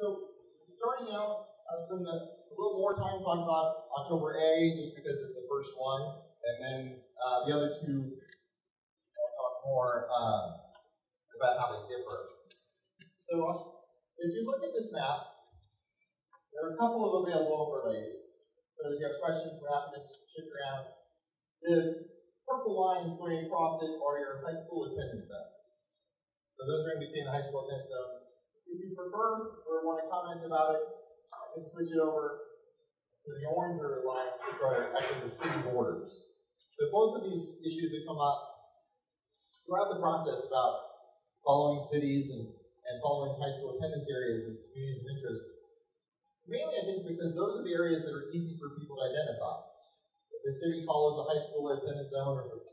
So starting out, I'll spend a little more time talking about October A, just because it's the first one, and then the other two, I'll talk more about how they differ. So as you look at this map, there are a couple of available overlays. So as you have questions, we're happy to shift around. The purple lines going across it are your high school attendance zones. So those are indicating the high school attendance zones. If you prefer or want to comment about it, I can switch it over to the oranger line, which are actually the city borders. So both of these issues that come up throughout the process about following cities and following high school attendance areas as communities of interest, mainly I think because those are the areas that are easy for people to identify. If the city follows a high school attendance zone, or the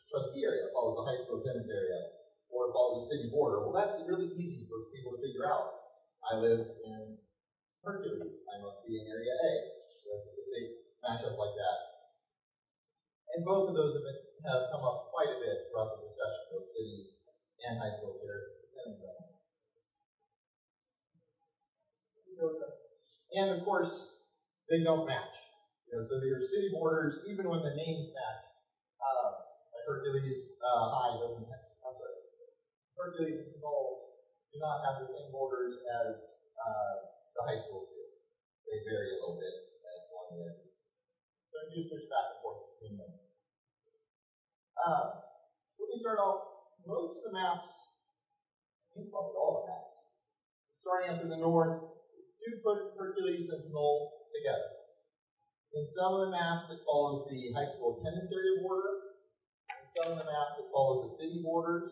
trustee area follows a high school attendance area, or follows a city border, well, that's really easy for people to figure out. I live in Hercules, I must be in area A. If they match up like that. And both of those have come up quite a bit throughout the discussion, both cities and high school attendance zones. And of course, they don't match. So your city borders, even when the names match, like Hercules High doesn't have, Hercules and Knoll do not have the same borders as the high schools do. They vary a little bit along the edges. So you switch back and forth between them. Let me start off. Most of the maps, I think probably all the maps, starting up in the north, do put Hercules and Knoll together. In some of the maps, it follows the high school attendance area border. In some of the maps, it follows the city borders.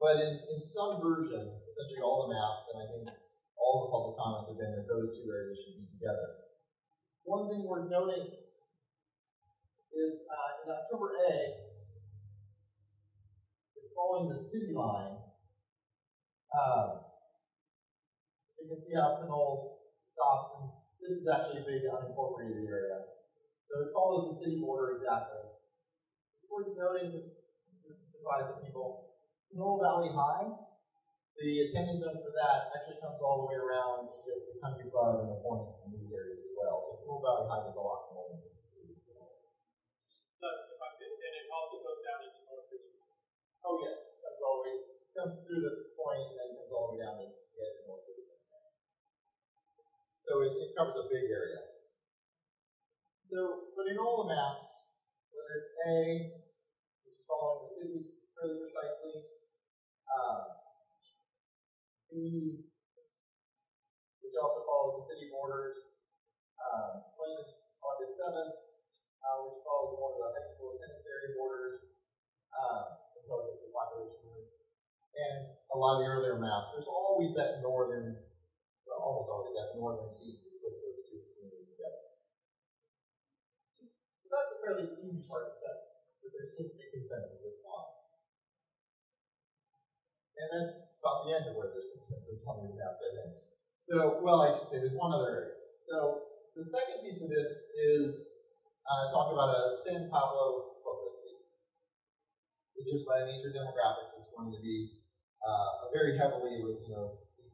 But in some version, essentially all the maps, and I think all the public comments have been that those two areas should be together. One thing worth noting is in October A, it's following the city line. So you can see how Knoll stops, and this is actually a big unincorporated area. So it follows the city border exactly. It's worth noting, this is surprising people. Knoll Valley High, the attendance zone for that actually comes all the way around and gets the country club and the point in these areas as well. So Knoll Valley High is a lot more than the city. And it also goes down into North Richmond. Oh yes, it comes all the way, comes through the point and then comes all the way down to get to North Richmond. So it covers a big area. So, but in all the maps, whether it's A, which is following the city fairly precisely, B, which also follows the city borders, plaintiffs August 7th, which follows more of the high school attendance area borders, until it gets to population limits, and a lot of the earlier maps. There's always that northern, well, almost always that northern seat that puts those two communities together. So that's a fairly easy part of that, but there seems to be consensus at one. And that's about the end of where there's consensus on these maps, I think. So, well, I should say there's one other area. So, the second piece of this is talk about a San Pablo focus seat, which just by the nature of demographics is going to be a very heavily Latino seat.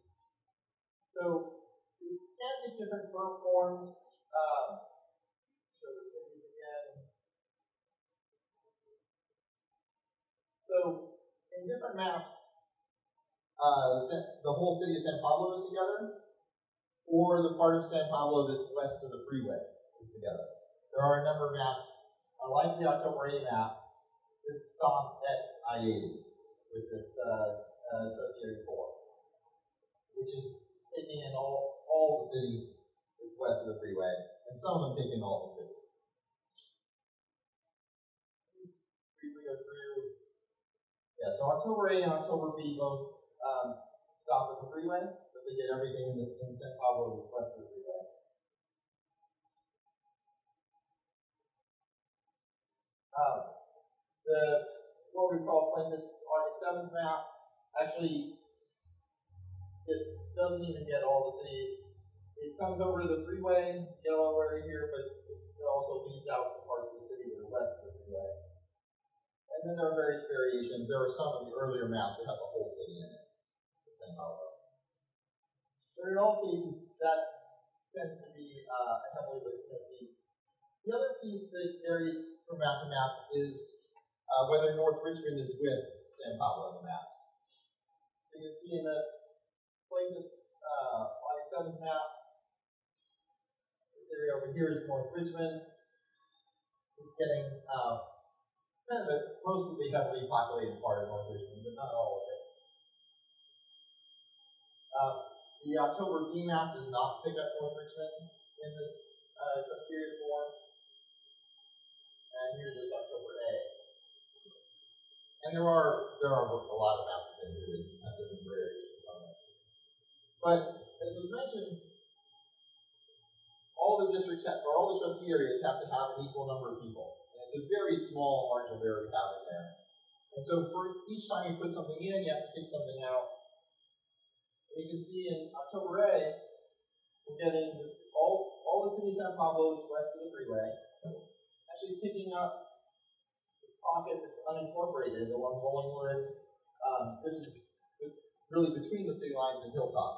So, you can take different firm forms. So, the cities again. So, in different maps, the whole city of San Pablo is together, or the part of San Pablo that's west of the freeway is together. There are a number of maps, like the October A map, that stop at I-80 with this Trustee Area 4, which is taking in all the city that's west of the freeway, and some of them take in all the city. Briefly go through. Yeah, so October A and October B both stop at the freeway, but they get everything in San Pablo that's west of the freeway. What we call plaintiff's August 7th map, actually, it doesn't even get all the city. It comes over to the freeway, yellow area here, but it also leaves out some parts of the city that are west of the freeway. And then there are various variations. There are some of the earlier maps that have the whole city in it. San Pablo. But in all cases, that tends to be a heavily Latino seat. The other piece that varies from map to map is whether North Richmond is with San Pablo in the maps. So you can see in the plaintiff's August 7th map, this area over here is North Richmond. It's getting kind of the mostly heavily populated part of North Richmond, but not all of it. The October B map does not pick up North Richmond in this Trustee form. And here's just October A. And there are a lot of maps within here that have different variations on this. But as was mentioned, all the districts have, or all the trustee areas have to have an equal number of people. And it's a very small margin of error we have in there. And so for each time you put something in, you have to take something out. And you can see in October A, we're getting this all the city of San Pablo is west of the freeway. Actually picking up this pocket that's unincorporated along Bollingwood. This is really between the city lines and Hilltop.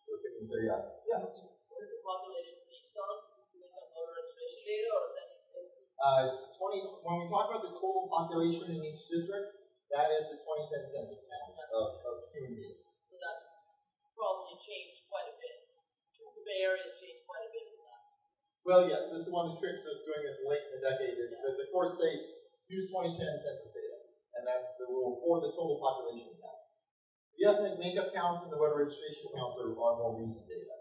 So we're picking this area up. Yeah. What is the population based on? Based on voter registration data or census data? It's 20. When we talk about the total population in each district, that is the 2010 census count of human beings. So that's probably changed quite a bit. The Bay Area has changed quite a bit in that. Well, yes, this is one of the tricks of doing this late in the decade is that the court says use 2010 census data, and that's the rule for the total population count. The ethnic makeup counts and the voter registration counts are more recent data.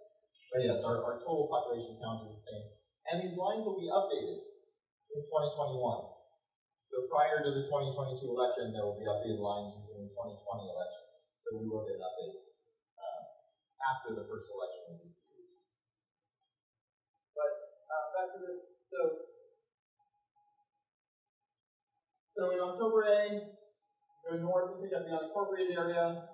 But yes, our total population count is the same. And these lines will be updated in 2021. So prior to the 2022 election, there will be updated lines using the 2020 elections. So we will get an update after the first election of these years. But back to this. So in October A, go north and pick up the unincorporated area.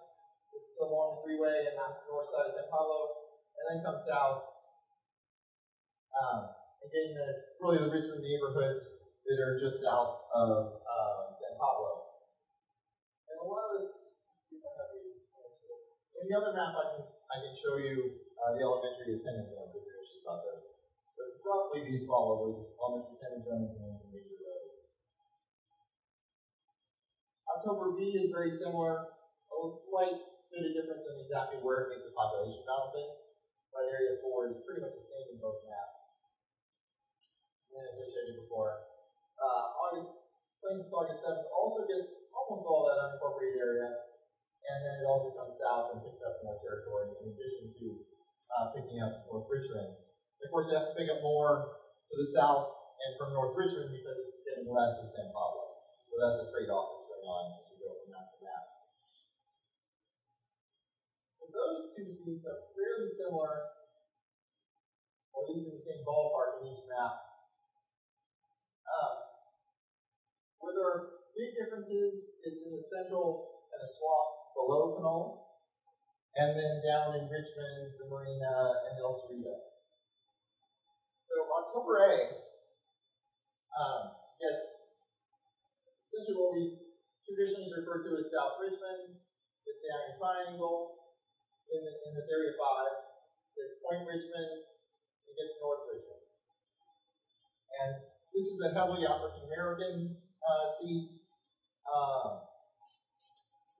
It's along the freeway and not the north side of San Pablo, and then come south. And getting really the Richmond neighborhoods that are just south of San Pablo. And a lot of this, in the other map, I can show you the elementary attendance zones if you're interested about those. But roughly these follow those elementary attendance zones and then some major roads. October B is very similar. A slight bit of difference in exactly where it makes the population balancing. But area 4 is pretty much the same in both maps. And as I showed you before, August 7th also gets almost all that unincorporated area, and then it also comes south and picks up more territory in addition to picking up North Richmond. And of course, it has to pick up more to the south and from North Richmond because it's getting less of San Pablo. So that's a trade-off that's going on as we go from map to map. So those two seats are fairly similar, or at least in the same ballpark in each map. Where there are big differences is in the central and a swath below Pinole, and then down in Richmond, the Marina, and El Cerrito. So October A gets essentially what we traditionally refer to as South Richmond. It's the Iron Triangle in this area 5. It's Point Richmond. It gets North Richmond. And this is a heavily African American seat.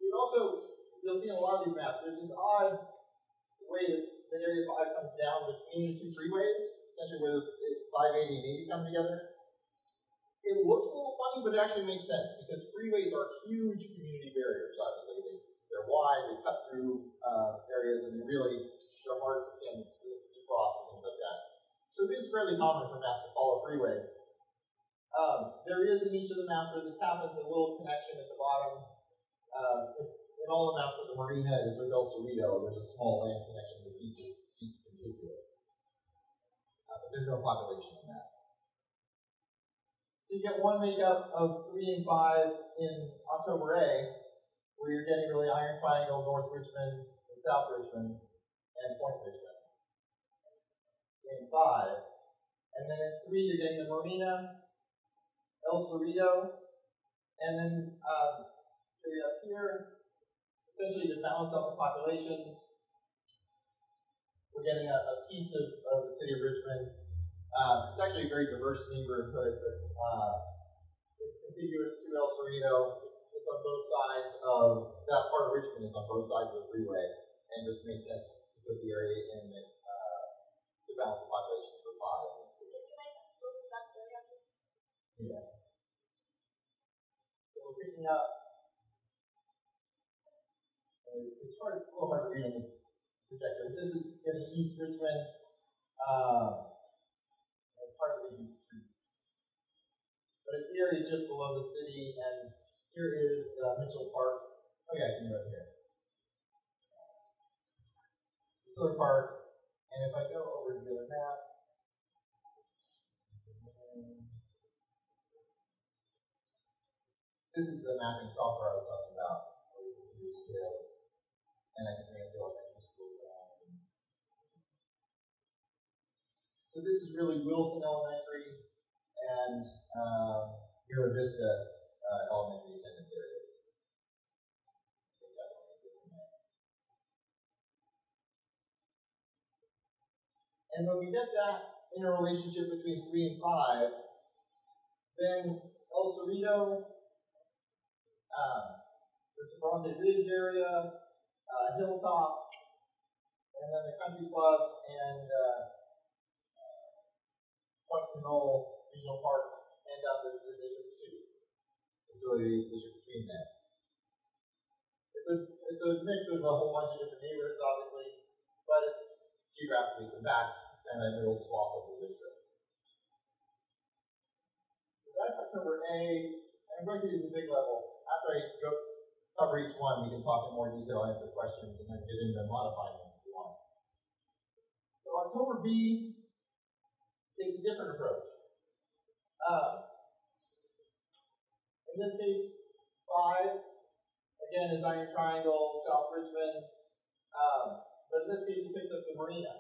You'll see in a lot of these maps, there's this odd way that area 5 comes down between the two freeways, essentially where the 580 and 80 come together. It looks a little funny, but it actually makes sense because freeways are huge community barriers, obviously. They're wide, they cut through areas, and they're hard for families to cross and things like that. So it is fairly common for maps to follow freeways. There is in each of the maps where this happens a little connection at the bottom. In all the maps where the Marina is with El Cerrito, there's a small land connection with each seat contiguous. But there's no population in that. So you get one makeup of 3 and 5 in October A, where you're getting really Iron Triangle, North Richmond, and South Richmond, and Point Richmond. In 5. And then in 3, you're getting the Marina, El Cerrito, and then so you have here, essentially to balance out the populations, we're getting a piece of the city of Richmond. It's actually a very diverse neighborhood, but it's contiguous to El Cerrito. It's on both sides of, that part of Richmond is on both sides of the freeway, and just made sense to put the area in that to balance the population for 5 in this case. Can you make it so that area, please? Yeah. So we're picking up. It's a little hard to read on this projector. This is getting East Richmond. It's hard to read these streets. But it's the area just below the city, and here is Mitchell Park. Oh yeah, I can go here. Mitchell Park, and if I go over to the other map, this is the mapping software I was talking about, where you can see the details, and I can bring up the elementary schools around. So this is really Wilson Elementary and Mira Vista elementary attendance areas. And when we get that interrelationship between 3 and 5, then El Cerrito, the Sobrante Ridge area, Hilltop, and then the Country Club and Point Pinole Regional Park end up as the District 2. It's really the district between them. It's a mix of a whole bunch of different neighborhoods, obviously, but it's geographically compact, kind of that middle swath of the district. So that's October A. I'm going to use a big level. After I go cover each one, we can talk in more detail, answer questions, and then get into modifying them if you want. So October B takes a different approach. In this case, 5, again, is Iron Triangle, South Richmond, but in this case, it picks up the marina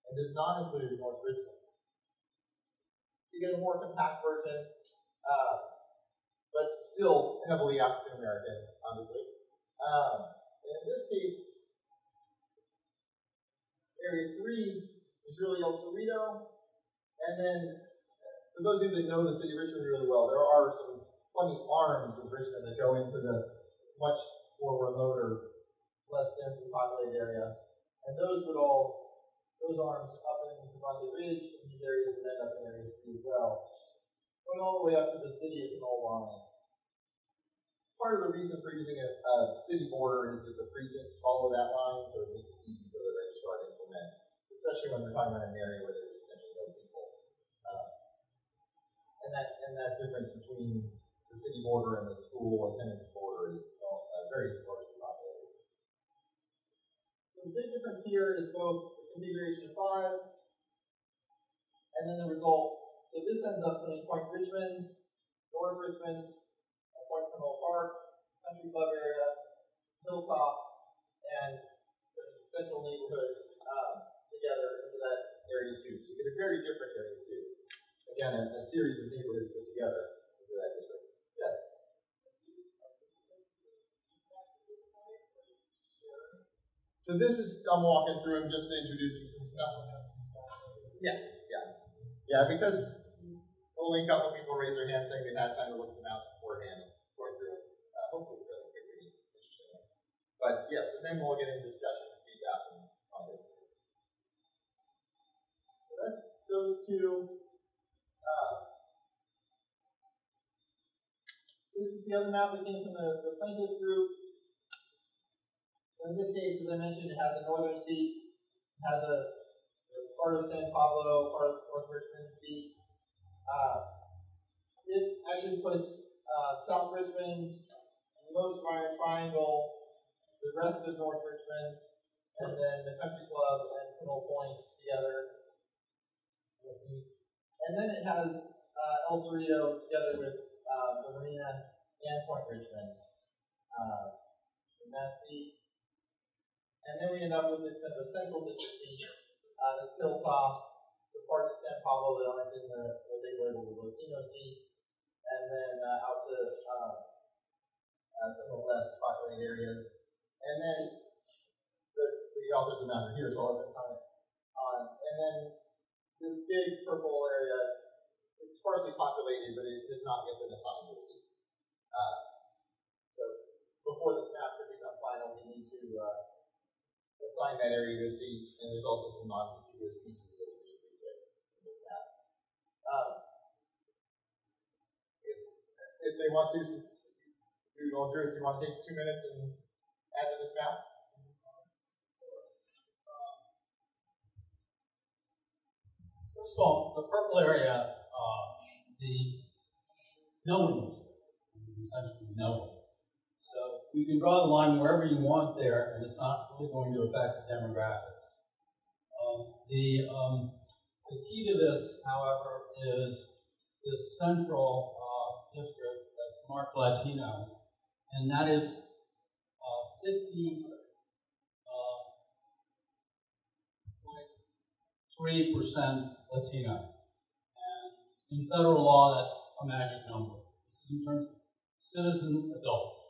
and does not include North Richmond. So you get a more compact version, but still heavily African American, obviously. And in this case, Area 3 is really El Cerrito, and then for those of you that know the city of Richmond really well, there are some funny arms of Richmond that go into the much more remote or less densely populated area. And those arms up in Sobrante Ridge, and these areas would end up in Area 3 as well, going all the way up to the city of Pinole line. Part of the reason for using a city border is that the precincts follow that line, so it makes it easy for the registrar to implement, especially when we're talking about an area where there's essentially no people. And that difference between the city border and the school attendance border is very sparsely populated. So the big difference here is both the configuration of 5 and then the result. So this ends up being Point Richmond, North Richmond, Point Pinole Park, Country Club area, Hilltop, and the central neighborhoods together into that area 2. So you get a very different area 2. Again, a series of neighborhoods put together into that district. Yes? So this is, I'm walking through them just to introduce them some stuff. Yes, yeah. Yeah, because only a couple people raise their hands saying they've had time to look at the maps beforehand and going through it, hopefully really quickly, interestingly. But yes, and then we'll get into discussion and feedback and on it. So that's those two. This is the other map that came from the plaintiff group. So in this case, as I mentioned, it has a northern seat, it has a part of San Pablo, part of North Richmond seat. It actually puts South Richmond, most of Iron Triangle, the rest of North Richmond, and then the Country Club and Pinole Point together. You'll see. And then it has El Cerrito together with the marina and Point Richmond in that seat. And then we end up with kind of a central district seat that's Hilltop, the parts of San Pablo that aren't in what they label the Latino seat, and then out to some of the less populated areas. And then the author's map here, so I'll let them comment. And then this big purple area, it's sparsely populated, but it has not yet been assigned to a seat. So before this map could become final, we need to assign that area to a seat, and there's also some non-contiguous pieces that we need to fix in this map. If they want to, since you're going through it, do you want to take 2 minutes and add to this map? First of all, the purple area, no one uses it. Essentially, no one. So you can draw the line wherever you want there, and it's not really going to affect the demographics. The key to this, however, is this central district that's marked Latino, and that is 50.3% Latino. And in federal law, that's a magic number. This is in terms of citizen adults.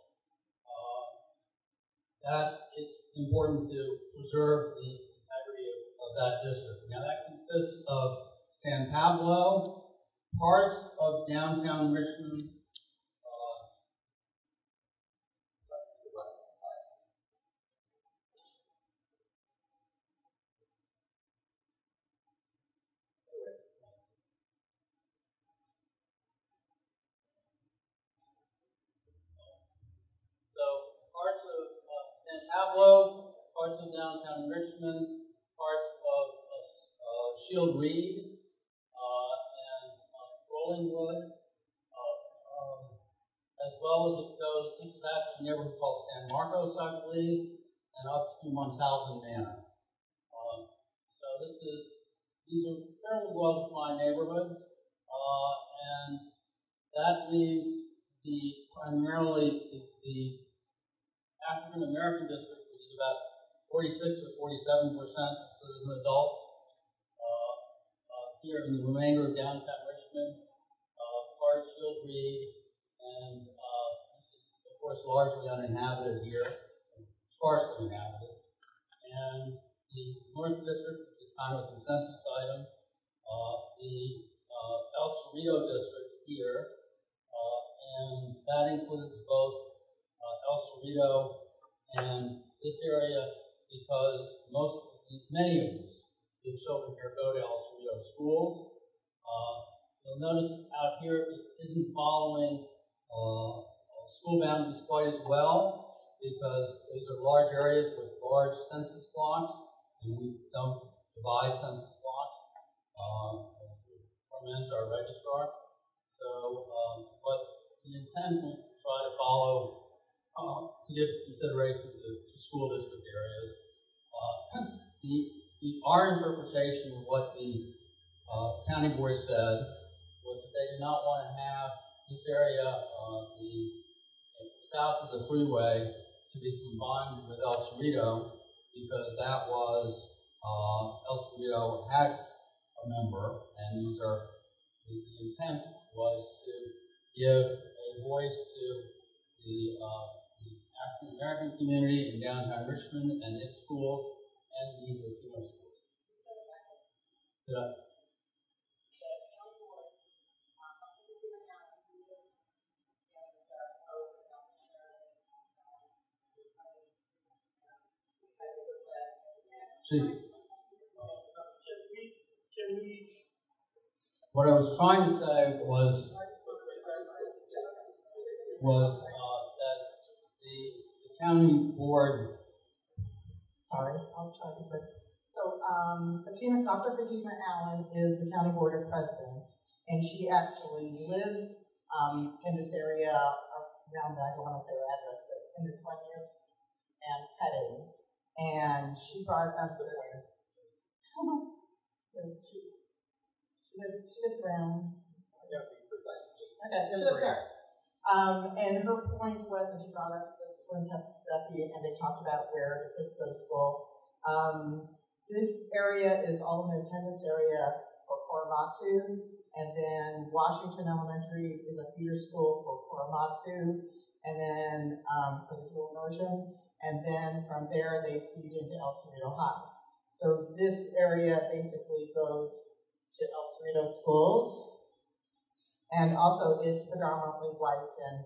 That it's important to preserve the integrity of that district. Now that consists of San Pablo, parts of downtown Richmond, San Pablo, parts of downtown Richmond, parts of Shield Reed, and Rollingwood, as well as it goes, this is actually a neighborhood called San Marcos, I believe, and up to Montalban Manor. So these are fairly well-defined neighborhoods, and that leaves primarily the African American district, which is about 46 or 47% citizen adults. Here in the remainder of downtown Richmond, part of Shield Reed, and this is, of course, largely uninhabited here, sparsely inhabited. And the North District is kind of a consensus item. The El Cerrito district here, and that includes both El Cerrito and this area, because many of the children here go to El Cerrito schools. You'll notice out here it isn't following school boundaries quite as well, because these are large areas with large census blocks, and we don't divide census blocks. Torment our registrar. So, but the intent was to try to follow, to give consideration to school district areas. Our interpretation of what the county board said was that they did not want to have this area, south of the freeway, to be combined with El Cerrito, because that was, El Cerrito had a member, and the intent was to give a voice to the African American community in downtown Richmond and its schools, and the Latino schools. What I was trying to say was that the county board. Sorry, I'll try to be quick. So, Dr. Fatima Allen is the county board president, and she actually lives in this area around, I don't want to say her address, but in the 20th and Petting. And she brought up she lives around. Yeah, be precise. Okay, she lives there. And her point was, and she brought up the superintendent Duffy, and they talked about where the kids go to school. This area is all in the attendance area for Korematsu, and then Washington Elementary is a feeder school for Korematsu, and then for the dual immersion, and then from there they feed into El Cerrito High. So this area basically goes to El Cerrito schools. And also it's predominantly white and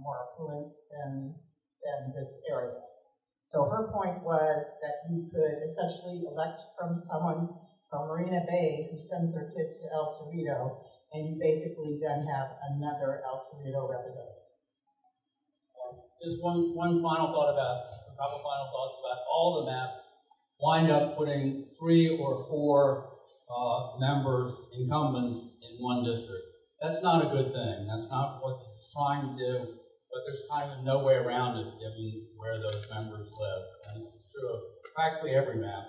more affluent than this area. So her point was that you could essentially elect from someone from Marina Bay who sends their kids to El Cerrito, and you basically then have another El Cerrito representative. Just one final thought about, a couple final thoughts about all the maps wind up putting 3 or 4 members, incumbents, in one district. That's not a good thing. That's not what this is trying to do, but there's kind of no way around it given where those members live. And this is true of practically every map.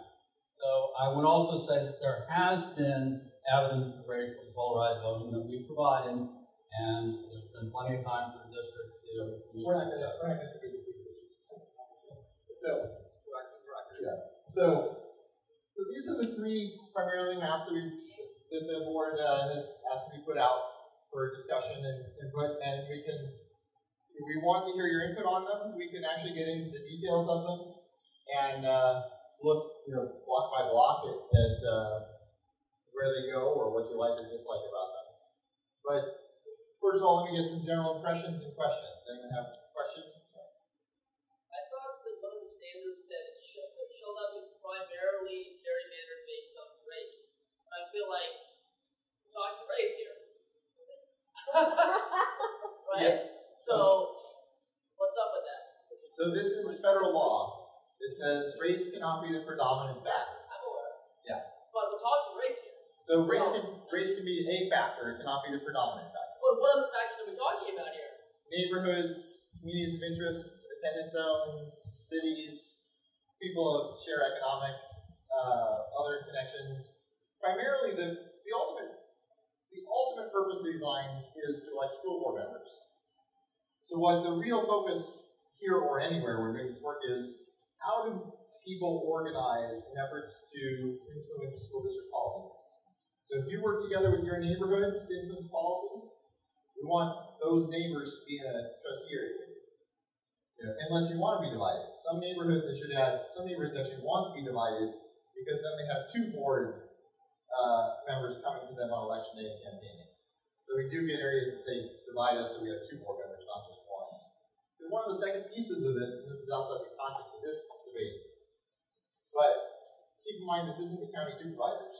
So I would also say that there has been evidence of racial polarized voting that we provided, and there's been plenty of time for the district to use that. So these are the 3 primarily maps that the board has asked to be put out for discussion and input, and if we want to hear your input on them, we can actually get into the details of them and look, block by block at where they go or what you like or dislike about them. But first of all, let me get some general impressions and questions. Anyone have questions? I thought that one of the standards said it shall not be primarily gerrymandered based on race. I feel like we're talking race here. Right? Yes. So, what's up with that? So this is federal law. It says race cannot be the predominant factor. I'm aware. Yeah. But we're talking race here. So race can be a factor. It cannot be the predominant factor. What other factors are we talking about here? Neighborhoods, communities of interest, attendance zones, cities, people of share economic, other connections. Primarily, the ultimate purpose of these lines is to elect school board members. So what the real focus here or anywhere we're doing this work is, how do people organize in efforts to influence school district policy? So if you work together with your neighborhoods to influence policy, we want those neighbors to be in a trustee area with you. Unless you want to be divided. Some neighborhoods actually want to be divided because then they have 2 board members coming to them on election day and campaigning. So we do get areas that say divide us so we have 2 board members, not just 1. And one of the second pieces of this, and this is outside the context of this debate, but keep in mind this isn't the county supervisors.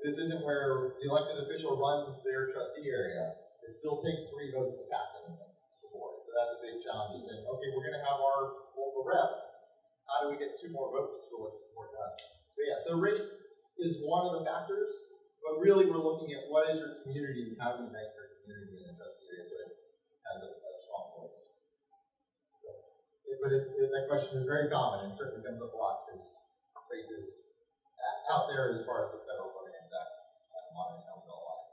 This isn't where the elected official runs their trustee area. It still takes 3 votes to pass anything to the board. So that's a big challenge, just saying, okay, we're going to have our local rep. How do we get 2 more votes for what's important to us? But yeah, so race is one of the factors, but really we're looking at what is your community and how do you make your community in a trustee area so it has a strong voice. But that question is very common and certainly comes up a lot because race is out there as far as the Federal Voting Rights Act modern electoral laws.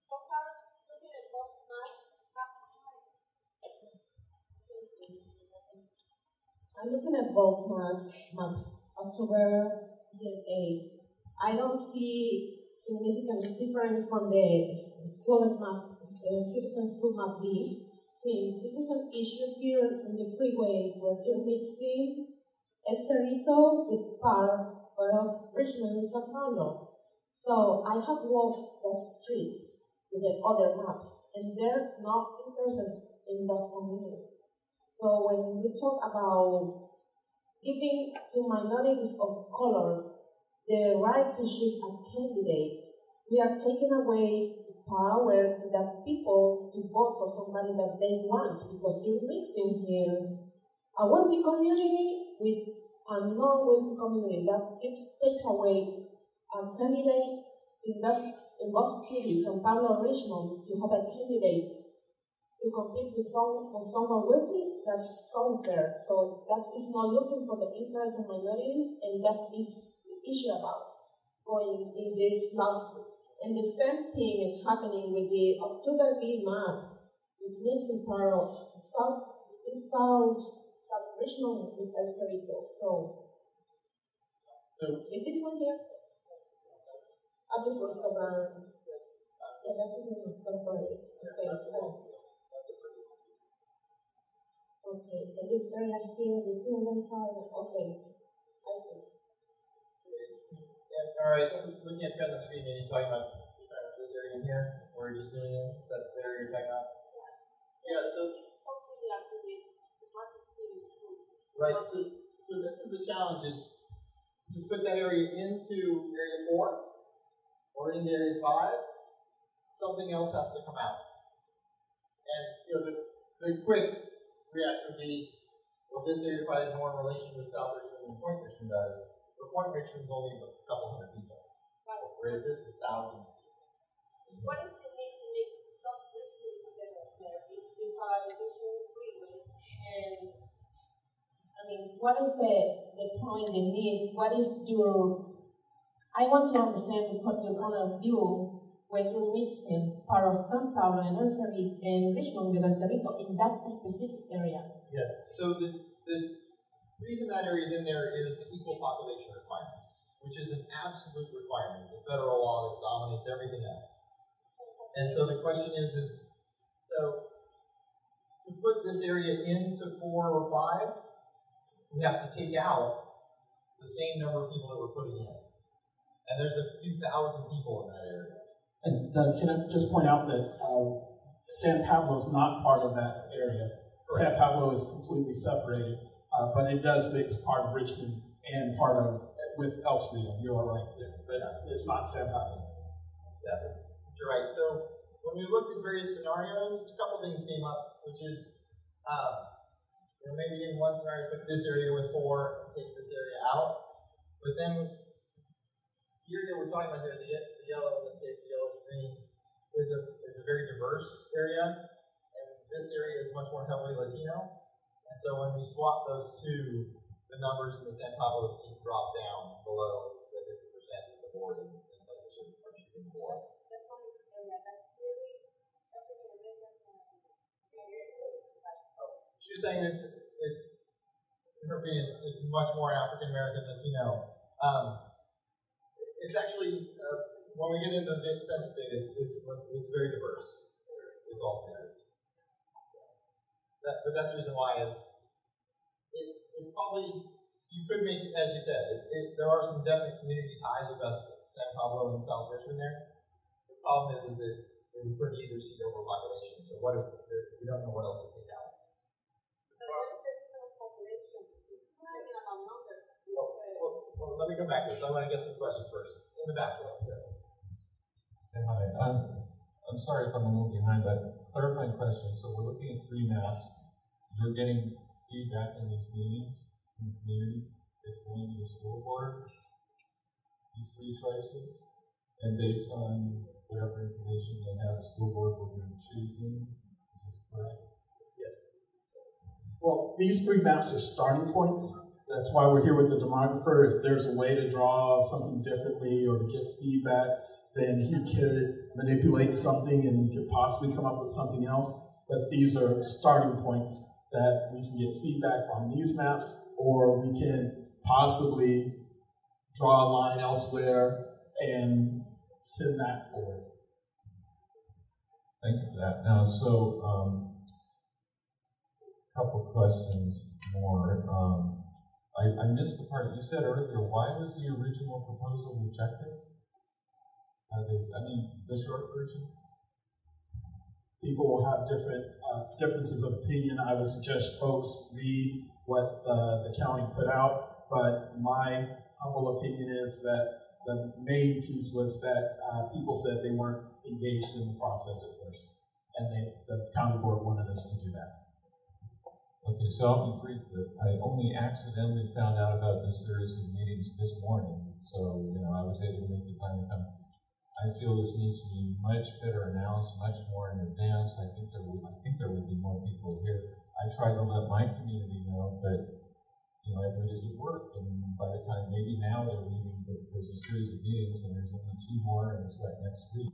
So far, looking at both maps, I'm looking at both maps, October and 8. I don't see significant difference from the school map, citizen school map B. See, this is an issue here in the freeway where you're mixing El Cerrito with part of Richmond and San Paulo. So I have walked those streets with the other maps, and they're not interested in those communities. So when we talk about giving to minorities of color the right to choose a candidate, we are taking away power to that people to vote for somebody that they want, because you're mixing here a wealthy community with a non-wealthy community. That takes away a candidate in both cities, San Paulo and Richmond, to have a candidate to compete with someone wealthy. That's so unfair. So that is not looking for the interests of minorities, and that is the issue about going in this lawsuit. And the same thing is happening with the October B map. It's mixing part of South Richmond with El Cerrito. So is this one here? This is over. Yeah, that's a good corporate. Okay, and this area here, the 205. Okay. I see. Yeah, all right, looking at you on the screen, are you talking about this area in here? Or are you zooming in? Is that the area you're talking about? Yeah, so It's so similar to this, the market series too. right, so this is the challenge, is to put that area into area 4 or into area 5, something else has to come out. And the quick reaction would be, well, this area probably has more in relation to South Richmond than Point Richmond does, but Point Richmond's only a couple hundred people, whereas this is thousands of people. What is the need to mix those three cities together there? If you have additional freeway and I mean, what is the point, the need? What is your, I want to understand the point of view when you're mixing part of San Paulo and Richmond with Cerrito in that specific area. Yeah, so the reason that area is in there is the equal population requirement, which is an absolute requirement. It's a federal law that dominates everything else. And so the question is so to put this area into 4 or 5, we have to take out the same number of people that we're putting in. And there's a few thousand people in that area. And can I just point out that San Pablo is not part of that area. Correct. San Pablo is completely separated, but it does mix part of Richmond and part of with El Cerrito. You're right there, but it's not San Pablo. Yeah, you're right. So when we looked at various scenarios, a couple things came up, which is maybe in one scenario put this area with 4, take this area out, but then the area we're talking about here, the yellow, in this case, the yellow green, is a very diverse area, and this area is much more heavily Latino. And so when we swap those two, the numbers in the San Pablo seem to drop down below the 50% of the board, and others are shooting more. She was saying it's in her opinion, it's much more African American Latino. It's actually when we get into the census data, it's very diverse. It's all diverse. But that's the reason why is it probably you could make, as you said, there are some definite community ties with us, San Pablo and South Richmond there. The problem is that it would put either seat over population. So what if we don't know what else to take out? Well, let me come back to this. I want to get some questions first. In the back row, yes. Hi. I'm sorry if I'm a little behind, but clarifying question. So we're looking at 3 maps. You're getting feedback in these meetings from the community. It's going to the school board. These 3 choices, and based on whatever information they have, the school board will be choosing. Is this correct? Yes. Well, these 3 maps are starting points. That's why we're here with the demographer. If there's a way to draw something differently or to get feedback, then he could manipulate something and we could possibly come up with something else. But these are starting points that we can get feedback from these maps, or we can possibly draw a line elsewhere and send that forward. Thank you for that. Now, so a couple questions more. I missed the part you said earlier. Why was the original proposal rejected? The short version? People will have different differences of opinion. I would suggest folks read what the county put out, but my humble opinion is that the main piece was that people said they weren't engaged in the process at first, and the county board wanted us to do that. Okay, so I'll be brief. I only accidentally found out about this series of meetings this morning, so I was able to make the time to come. I feel this needs to be much better announced, much more in advance. I think there would be more people here. I tried to let my community know, but everybody's at work, and by the time maybe now they're meeting, there's a series of meetings, and there's only 2 more, and it's next week.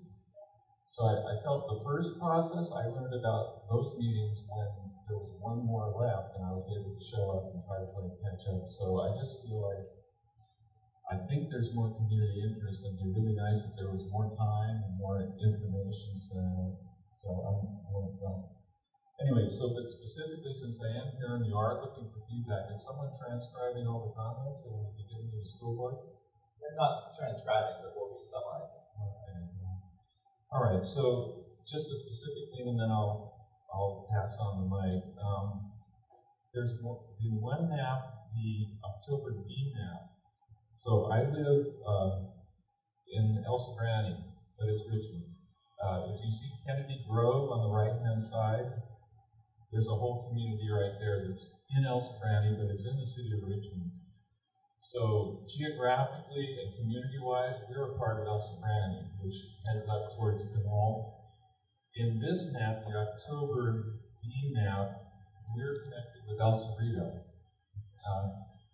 So I felt the first process, I learned about those meetings when there was 1 more left, and I was able to show up and try to play catch up. So I just feel like I think there's more community interest, and it'd be really nice if there was more time and more information. So Anyway, so but specifically, since I am here and you are looking for feedback, is someone transcribing all the comments and will be given to the school board? They're not transcribing, but we'll be summarizing. Okay. All right, so just a specific thing, and then I'll pass on the mic. There's the one map, the October B map. So I live in El Sobrante, but it's Richmond. If you see Kennedy Grove on the right-hand side, there's a whole community right there that's in El Sobrante, but is in the city of Richmond. So geographically and community-wise, we're a part of El Sobrante, which heads up towards Canal. In this map, the October B map, we're connected with El Cerrito.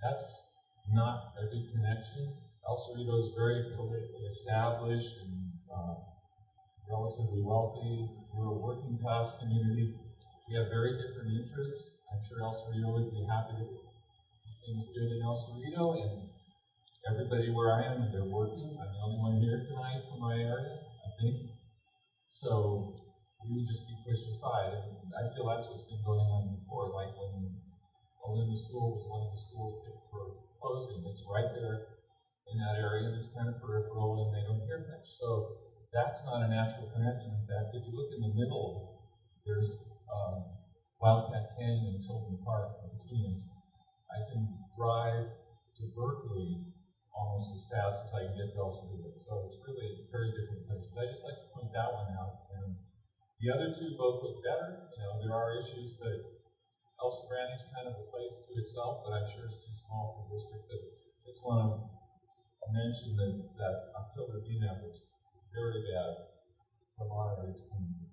That's not a good connection. El Cerrito is very politically established and relatively wealthy. We're a working class community. We have very different interests. I'm sure El Cerrito would be happy to keep things good in El Cerrito, and everybody where I am, they're working. I'm the only one here tonight from my area, I think. So we would just be pushed aside. And I feel that's what's been going on before, like when Olinda School was one of the schools picked for closing. It's right there in that area, and it's kind of peripheral, and they don't hear much. So that's not a natural connection. In fact, if you look in the middle, there's Wildcat Canyon and Tilden Park in between us. I can drive to Berkeley almost as fast as I can get to El Cerrito. So it's really very different places. I just like to point that one out. And the other two both look better. You know, there are issues, but El Sobrante is kind of a place to itself, but I'm sure it's too small for the district. But just want to mention that October VNAP was very bad from our area to community.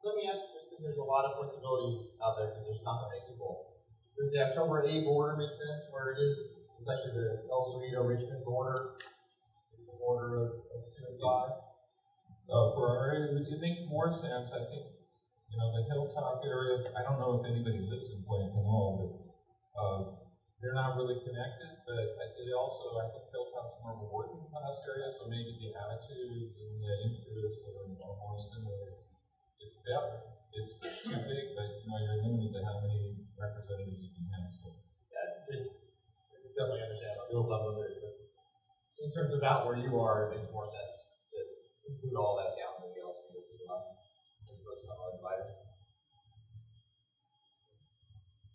Let me ask, just because there's a lot of flexibility out there, because there's not that many people. Does the October A border make sense where it is? It's actually the El Cerrito Richmond border, the border of 2 and 5. For our area, it makes more sense. I think, you know, the hilltop area, I don't know if anybody lives in Point Canal, but they're not really connected. But it also, I think Hilltop's more of a working class area, so maybe the attitudes and the interests are more similar. It's better. It's too big, but you know, you're limited to how many representatives you can have. So Yeah, just definitely understand. I'll build up with it. But in terms of out where you are, it makes more sense to include all that down in the El Cerrito city line as opposed to some other divider.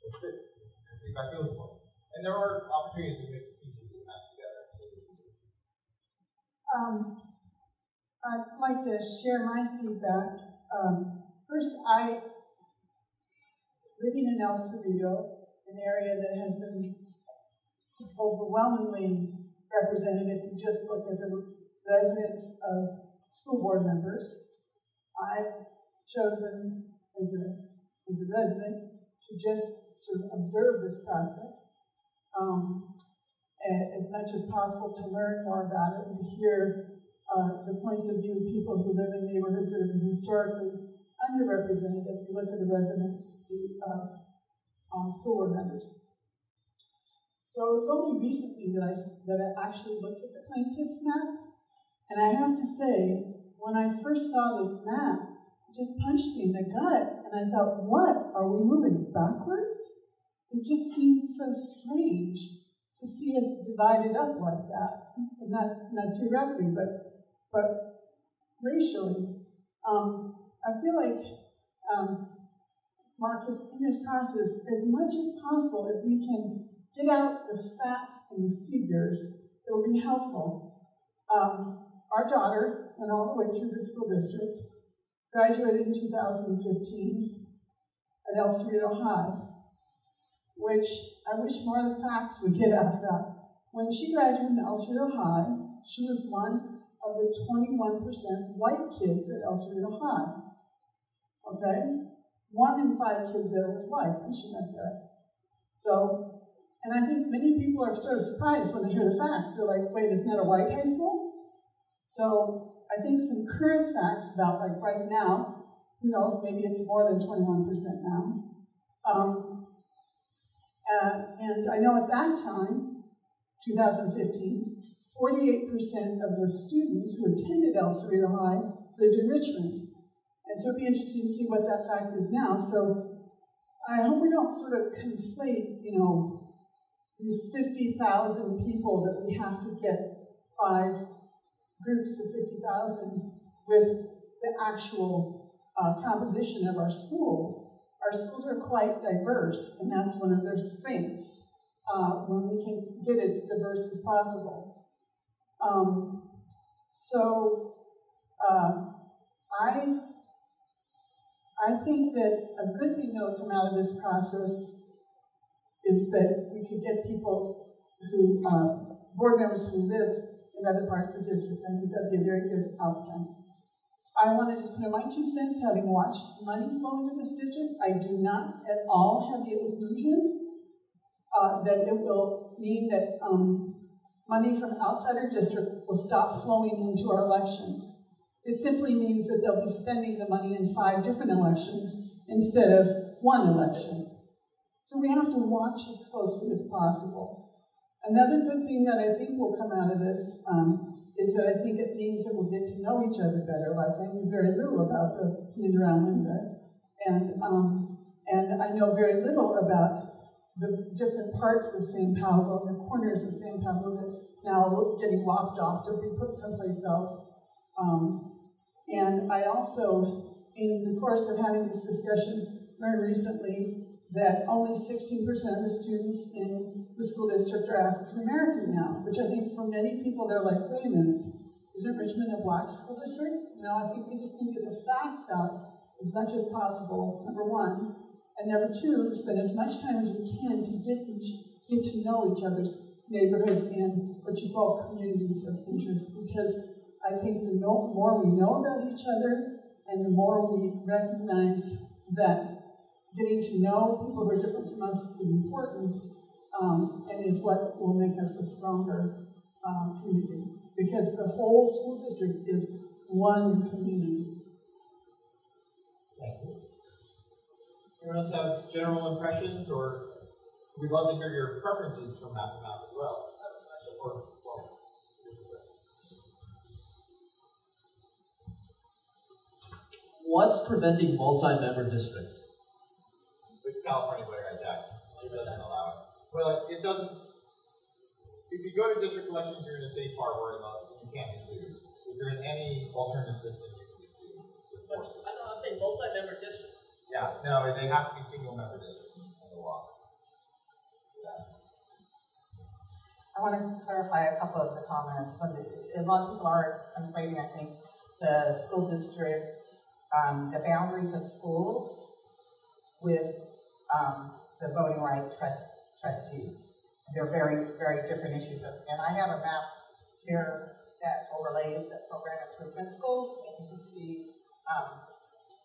That's good. It's feedback we're looking for. And there are opportunities to mix pieces of that together. So this is I'd like to share my feedback. First, living in El Cerrito, an area that has been overwhelmingly represented, if you just look at the residents of school board members, I've chosen as a resident to just sort of observe this process as much as possible, to learn more about it and to hear the points of view of people who live in neighborhoods that have been historically underrepresented if you look at the residency of school board members. So it was only recently that I actually looked at the plaintiff's map, and I have to say, when I first saw this map, it just punched me in the gut, and I thought, what, are we moving backwards? It just seemed so strange to see us divided up like that, not geographically, but racially. I feel like, Marcus, in this process, as much as possible, if we can get out the facts and the figures, it will be helpful. Our daughter went all the way through the school district, graduated in 2015 at El Cerrito High, which I wish more of the facts would get out about. When she graduated in El Cerrito High, she was one of the 21% white kids at El Cerrito High. Okay? 1 in 5 kids there was white when she went there. So, and I think many people are sort of surprised when they hear the facts. They're like, wait, isn't that a white high school? So I think some current facts about, like right now, who knows, maybe it's more than 21% now. And I know at that time, 2015, 48% of the students who attended El Cerrito High lived in Richmond. And so it'd be interesting to see what that fact is now. So I hope we don't sort of conflate, these 50,000 people that we have to get 5 groups of 50,000 with the actual composition of our schools. Our schools are quite diverse, and that's one of their strengths, when we can get as diverse as possible. I think that a good thing that will come out of this process is that we could get people who, board members who live in other parts of the district. I think that'd be a very good outcome. I want to just put in my 2 cents, having watched money flow into this district. I do not at all have the illusion that it will mean that money from outside our district will stop flowing into our elections. It simply means that they'll be spending the money in 5 different elections instead of 1 election. So we have to watch as closely as possible. Another good thing that I think will come out of this is that I think it means that we'll get to know each other better. Like I knew very little about the community around Linda, and I know very little about the different parts of San Pablo, the corners of San Pablo that now are getting lopped off to be put someplace else. And I also, in the course of having this discussion, learned recently that only 16% of the students in the school district are African American now, which I think for many people, they're like, wait a minute, isn't Richmond a black school district? I think we just need to get the facts out as much as possible, number 1. And number 2, spend as much time as we can to get to know each other's neighborhoods and what you call communities of interest, because I think the more we know about each other and the more we recognize that getting to know people who are different from us is important and is what will make us a stronger community, because the whole school district is one community. Thank you. Anyone else have general impressions, or we'd love to hear your preferences from map to map as well? What's preventing multi-member districts? The California Voting Rights Act. It doesn't allow it. Well, it doesn't. If you go to district elections, you're in a safe harbor and you can't be sued. If you're in any alternative system, you can be sued. But I don't know if they multi-member districts. Yeah, no, they have to be single-member districts in the law. Yeah. I want to clarify a couple of the comments. A lot of people are conflating, I think, the school district, the boundaries of schools with the voting right trustees. They're very, very different issues. And I have a map here that overlays the program improvement schools, and you can see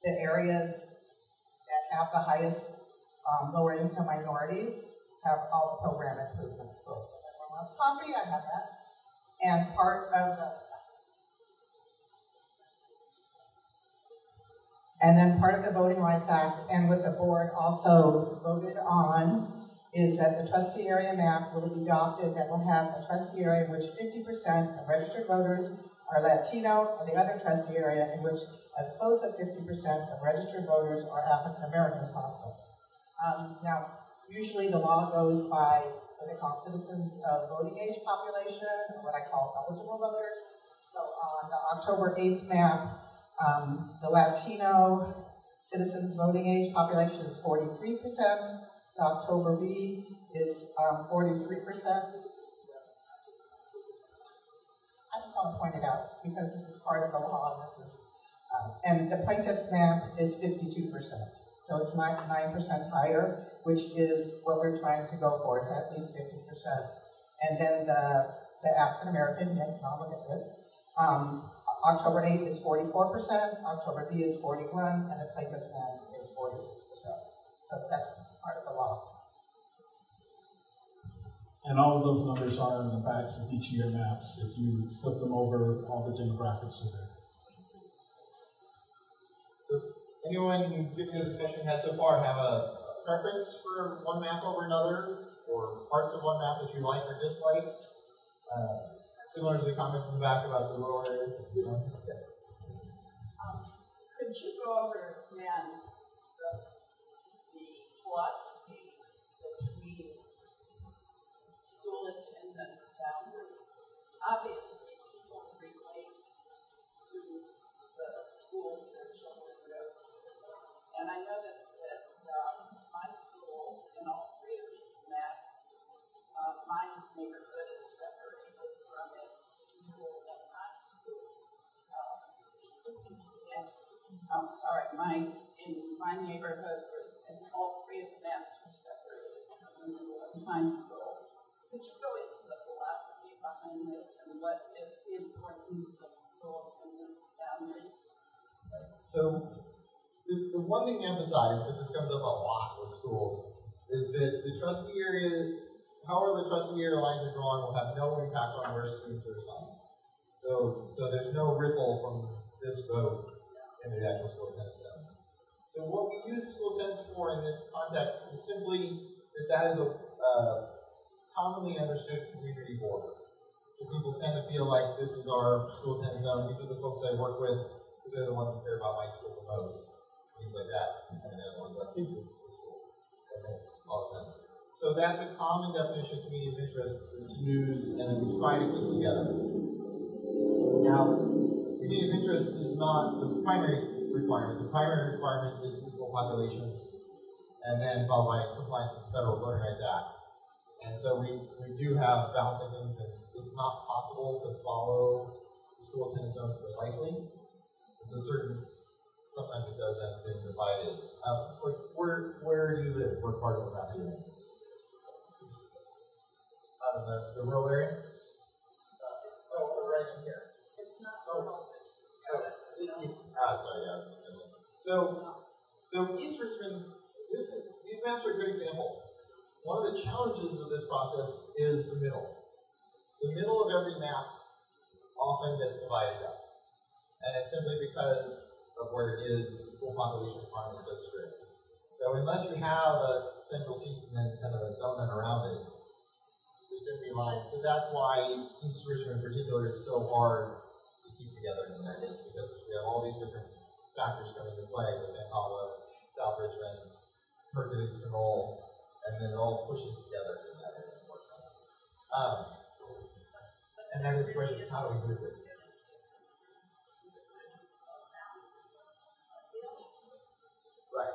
the areas that have the highest lower income minorities have all the program improvement schools. So if everyone wants a copy, I have that. And part of the Voting Rights Act, and what the board also voted on, is that the trustee area map will be adopted that will have a trustee area in which 50% of registered voters are Latino, and the other trustee area in which as close to 50% of registered voters are African American as possible. Now, usually the law goes by what they call citizens of voting age population, or what I call eligible voters. So on the October 8th map, the Latino citizens voting age population is 43%. The October B is 43%. I just want to point it out because this is part of the law, and this is, and the plaintiff's map is 52%. So it's 9% higher, which is what we're trying to go for, is at least 50%. And then the African American, you can all look at this. October 8 is 44%, October B is 41, and the plaintiff's map is 46%. So that's part of the law. And all of those numbers are in the backs of each of your maps. If you flip them over, all the demographics are there. So anyone, given the discussion we had so far, have a preference for one map over another, or parts of one map that you like or dislike? Similar to the comments in the back about the rural areas. Could Could you go over again the philosophy between school attendance boundaries? Obviously, people relate to the schools their children go to. And I noticed that my school, in all three of these maps, my neighborhood is separated from its middle and high schools. In my neighborhood, and all three of the maps were separated from the middle and high schools. Could you go into the philosophy behind this and what is the importance of school attendance boundaries? So the one thing to emphasize, because this comes up a lot with schools, is that the trustee area, however the trustee area lines are drawn, will have no impact on where students are assigned. So there's no ripple from this vote into the actual school attendance zones. So what we use school attendance for in this context is simply that is a commonly understood community border. So people tend to feel like this is our school attendance zone, these are the folks I work with, because they're the ones that care about my school the most, things like that. And they're the ones who have kids in the school. That makes a lot of sense. So that's a common definition of community of interest that's used and that we try to keep together. Now, community of interest is not the primary requirement. The primary requirement is equal population, and then followed by compliance with the Federal Voting Rights Act. And so we do have balancing things, and it's not possible to follow the school attendance zones precisely. And so sometimes it does end up being divided. Where do you live? What part of the map are you in? Out in the rural area? We're right in here. It's not rural. Sorry, yeah. So East Richmond, these maps are a good example. One of the challenges of this process is the middle. The middle of every map often gets divided up. And it's simply because of where it is, the equal population requirement is so strict. So unless you have a central seat and then kind of a donut around it, there's going to be lines. So that's why East Richmond in particular is so hard to keep together in that is because we have all these different factors coming into play with St. Paulo, South Richmond, Hercules, Pinole, and then it all pushes together in that area. And then this question is, how do we move it? Right.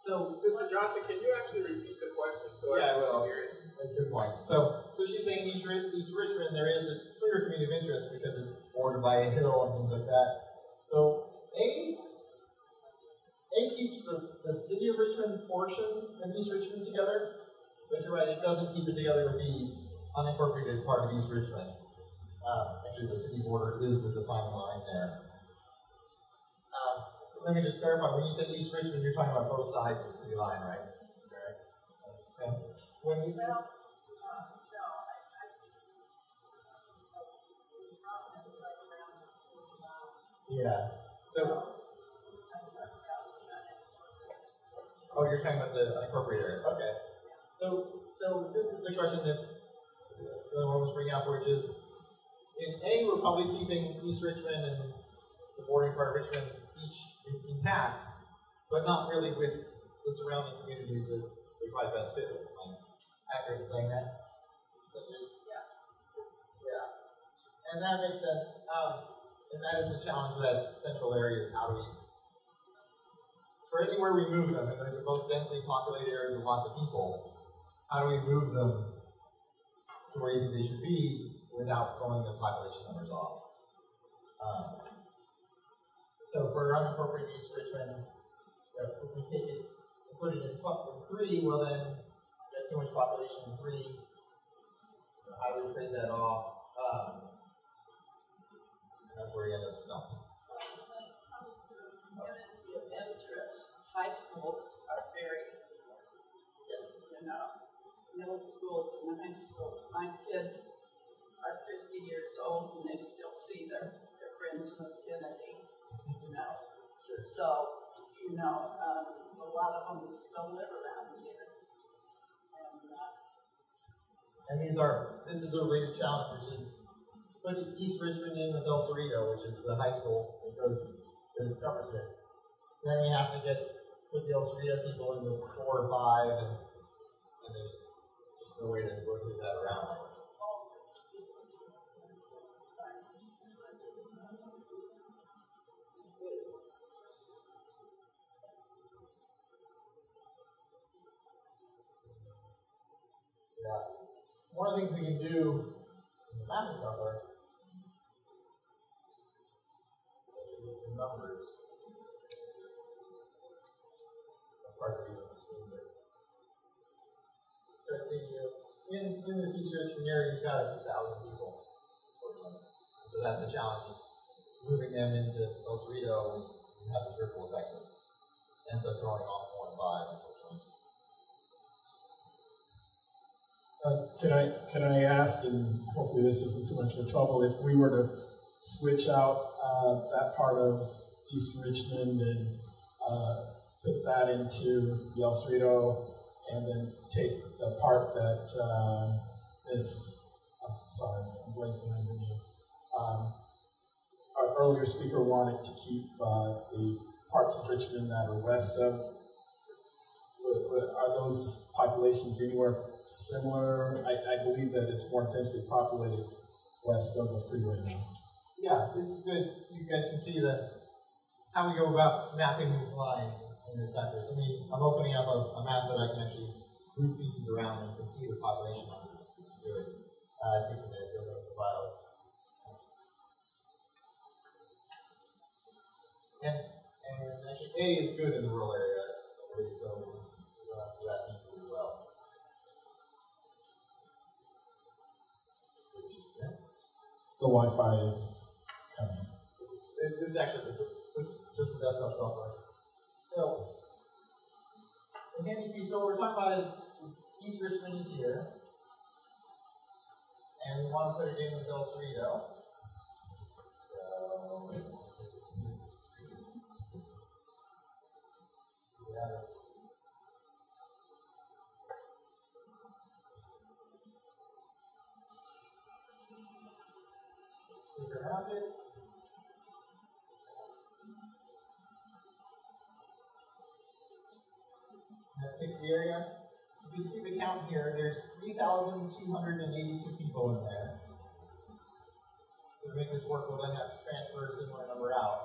So, Mr. Johnson, can you actually repeat the question so I can will. hear it? Good point. So she's saying each Richmond there is a clear community of interest because it's bordered by a hill and things like that. So A keeps the city of Richmond portion of East Richmond together, but you're right, it doesn't keep it together with the unincorporated part of East Richmond. Actually, the city border is the defining line there. Let me just clarify, when you say East Richmond, you're talking about both sides of the city line, right? Okay. When you you're talking about the unincorporated area. Okay. So this is the question that the one was bringing up, which is in A, we're probably keeping East Richmond and the bordering part of Richmond each intact, but not really with the surrounding communities that we probably best fit with. Am I accurate in saying that? Yeah. And that makes sense. And that is a challenge of that central area is how do we, for anywhere we move them, and those are both densely populated areas with lots of people, how do we move them to where you think they should be without throwing the population numbers off? So for unincorporated East Richmond, if we take it and put it in 3, well then we got too much population in 3. How do we trade that off? That's where you end up stumped. When it comes to community of interest, high schools are very important. Yes. Middle schools and high schools. My kids are 50 years old and they still see their friends from Kennedy. So, a lot of them still live around here. And And this is a related challenge, which is to put East Richmond in with El Cerrito, which is the high school that covers it. Then we have to put the El Cerrito people into 4 or 5, and there's just no way to rotate that around. Yeah. One of the things we can do in the mapping software, the numbers, that's hard to read on the screen, but so let's see, in this East Richmond area, you've got a few thousand people. So that's a challenge, is moving them into El Cerrito, and you have this ripple effect that ends up throwing off 4 and 5, unfortunately. Can I ask, and hopefully this isn't too much of a trouble, if we were to switch out that part of East Richmond and put that into the El Cerrito, and then take the part that I'm sorry, I'm blanking on the name. Our earlier speaker wanted to keep the parts of Richmond that are west of. Are those populations anywhere similar? I believe that it's more densely populated west of the freeway now. Yeah, this is good. You guys can see how we go about mapping these lines in the vectors. I'm opening up a map that I can actually group pieces around, and you can see the population numbers. Which is good. It takes a minute to open up the files. And actually, A is good in the rural area, I believe, so we're going to do that piece as well. The Wi-Fi is coming. This is actually this is just the desktop software. So the handy piece. So what we're talking about is East Richmond is here, and we want to put it in with El Cerrito. So click around it. And it picks the area. You can see the count here. There's 3,282 people in there. So to make this work, we'll then have to transfer a similar number out.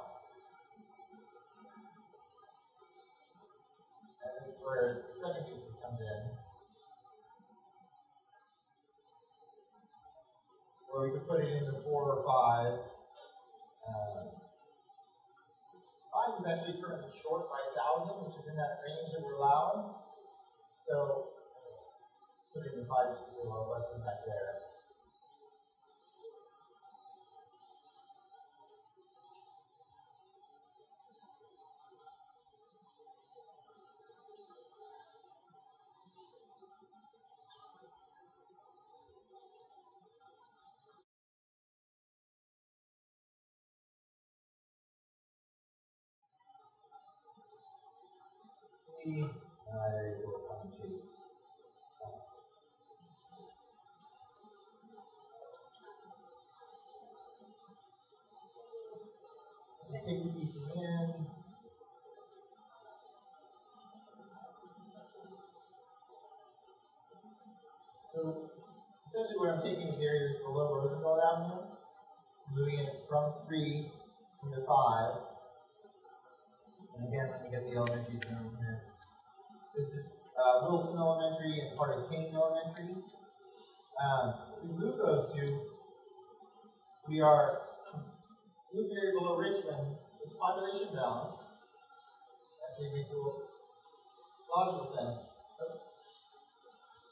And this is where the second piece comes in, where we could put it into 4 or 5. 5 is actually currently short by 1,000, which is in that range that we're allowed. So put it in 5 just because there's a lot less impact there. There is a little funny shape. So take the pieces in. So essentially what I'm taking is the area that's below Roosevelt Avenue, moving it from 3 into 5. And again, let me get the elementary term here. This is Wilson Elementary and part of Kane Elementary. If we move those two, we are moved area below Richmond. It's population balance. Actually makes a little logical sense. Oops.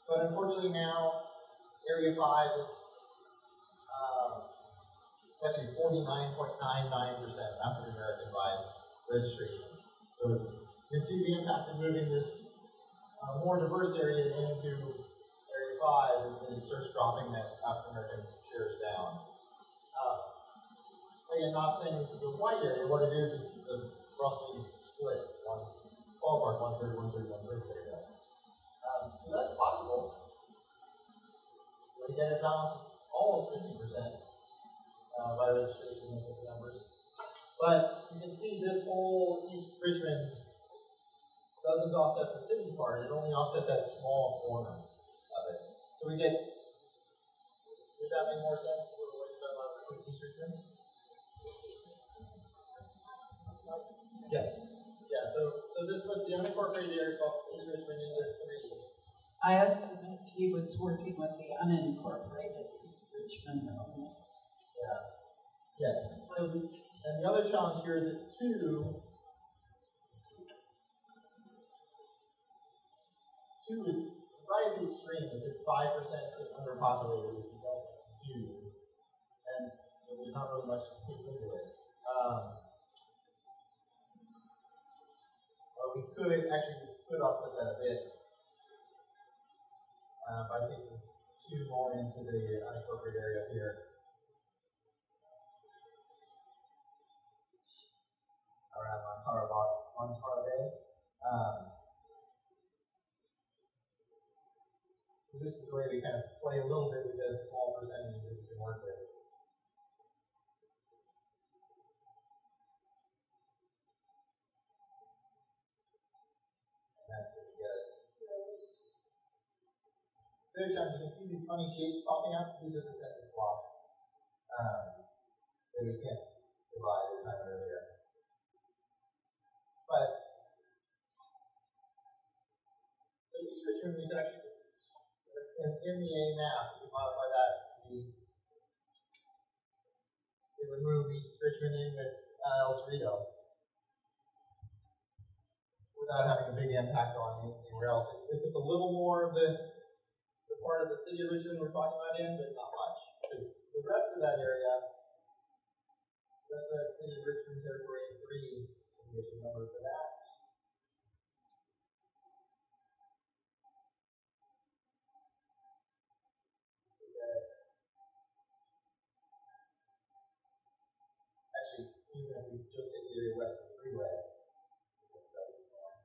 But unfortunately now, area 5 it's actually 49.99% African American by registration. So you can see the impact of moving this more diverse area into area 5 is that it starts dropping that African American shares down. Again, not saying this is a white area. What it is it's a roughly split, ballpark, 1/3, 1/3, 1/3 area. So that's possible. and it balances almost 50% by registration with the numbers. But you can see this whole East Richmond doesn't offset the city part, it only offset that small corner of it. So we get, does that make more sense for what you're talking about with East Richmond? Yes. Yeah, so this puts the unincorporated area called East Richmond in the 3. I asked him if he was working with the unincorporated East Richmond only. Yeah. Yes. So and the other challenge here is that 2 is right at the extreme. It's at 5% underpopulated if you don't do, and there's not really much to take into it. But we could offset that a bit by taking 2 more into the unincorporated area here. Around Montara Bay. So this is the way we kind of play a little bit with the small percentages that we can work with. And that's what we get us. There, John, you can see these funny shapes popping up. These are the census blocks that we can't divide the time earlier. But so East Richmond, we can actually, in the A map, we modify that. We remove East Richmond in with El Cerrito without having a big impact on anywhere else. It puts a little more of the part of the city of Richmond we're talking about in, but not much. Because the rest of that area, the rest of that city of Richmond territory in 3, we get the number for that. Actually, even if we just hit the area west of the freeway, that is fine.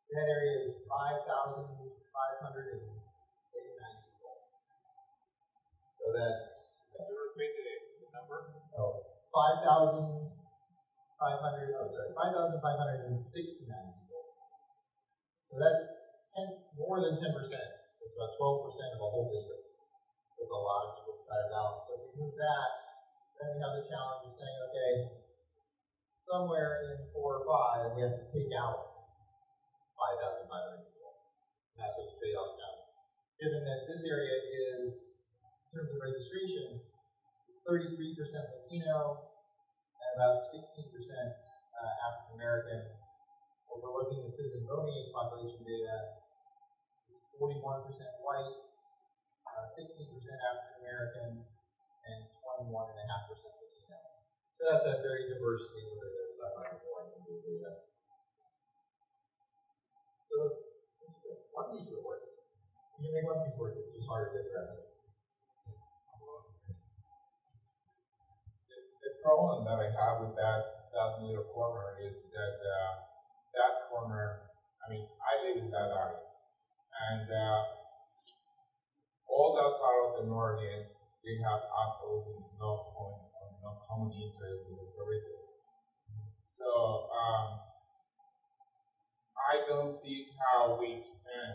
That area is 5,589 people. So that's. Can you repeat the number? Oh, 5,569 people. So that's more than 10%. It's about 12% of the whole district. That's a lot of people to try to balance. So if we move that, then we have the challenge of saying, okay, somewhere in 4 or 5, we have to take out 5,500 people. And that's what the trade-off's now. Given that this area is, in terms of registration, 33% Latino and about 16% African American. When we're looking at citizen voting age population data, it's 41% white, 16% African American, and 21.5% Latino. So that's a very diverse neighborhood that was talking about before in the data. So one piece of it works. You can make one piece work, it's just harder to get the rest of it. The problem that I have with that little corner is that that corner, I mean, I live in that area, and all that part of the Northeast, we have absolutely no point or no common interest with the Cerrito. So I don't see how we can